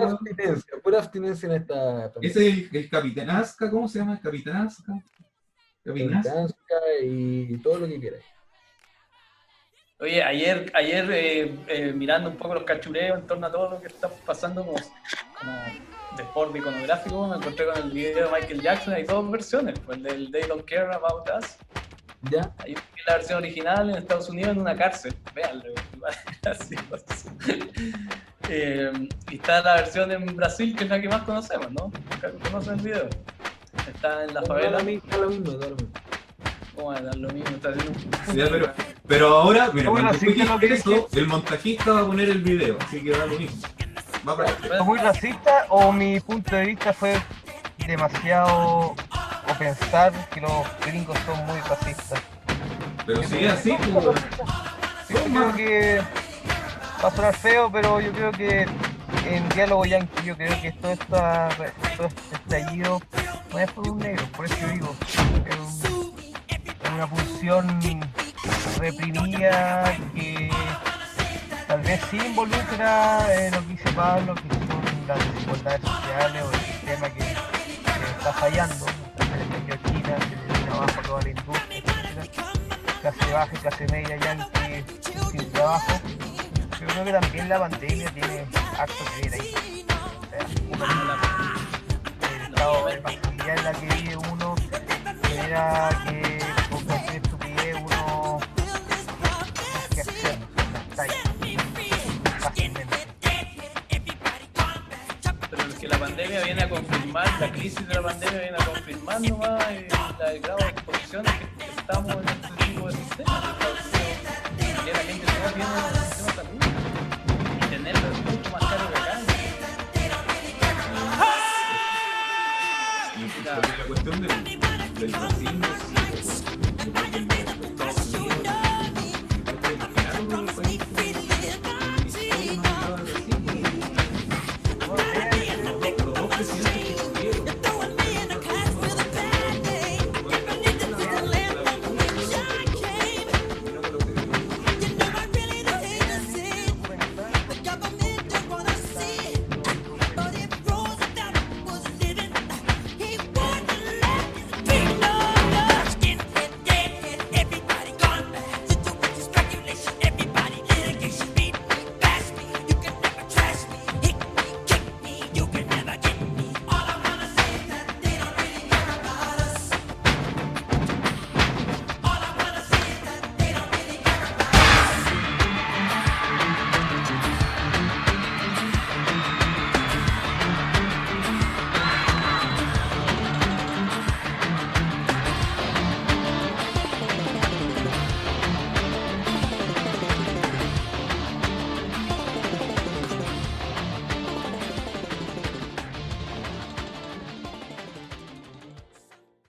Pura abstinencia en esta pandemia. Ese es el Capitán Azca, ¿cómo se llama? Capitán Azca. Militancia y todo lo que quieras. Oye, ayer mirando un poco los cachureos en torno a todo lo que está pasando como deporte iconográfico, me encontré con el video de Michael Jackson. Hay dos versiones, pues el del They Don't Care About Us. ¿Ya? Hay la versión original en Estados Unidos en una cárcel, véanlo. Así, y está la versión en Brasil, que es la que más conocemos, ¿no? ¿Conocen el video? Está en la favela. Da lo mismo. ¿Cómo va a dar lo mismo? Está haciendo Ya, pero ahora, mira, Bueno, cuando sí tú que lo dijiste que eso, el montajista va a poner el video, así que da lo mismo. Va para allá. ¿Fue muy racista o mi punto de vista fue demasiado, o pensar que los gringos son muy racistas? Pero Yo si creo es así, que pues, Yo creo que va a sonar feo, pero yo creo que en Diálogo Yankee, yo creo que todo este estallido no es por un negro, por eso yo digo, es una pulsión reprimida que tal vez sí involucra lo que dice Pablo, que son las desigualdades sociales o el sistema que está fallando, el China, que tiene abajo toda la industria, etcétera, clase baja y clase media yankee sin trabajo. Yo creo que también la pandemia tiene harto que ver ahí. O sea, el estado de pasividad en la que vive uno genera que por cualquier estupidez uno tenga que hacer las tallas fácilmente. Pero es que la pandemia viene a confirmar, la crisis de la pandemia viene a confirmar nomás la grado de exposiciones que estamos en este tipo de sistemas.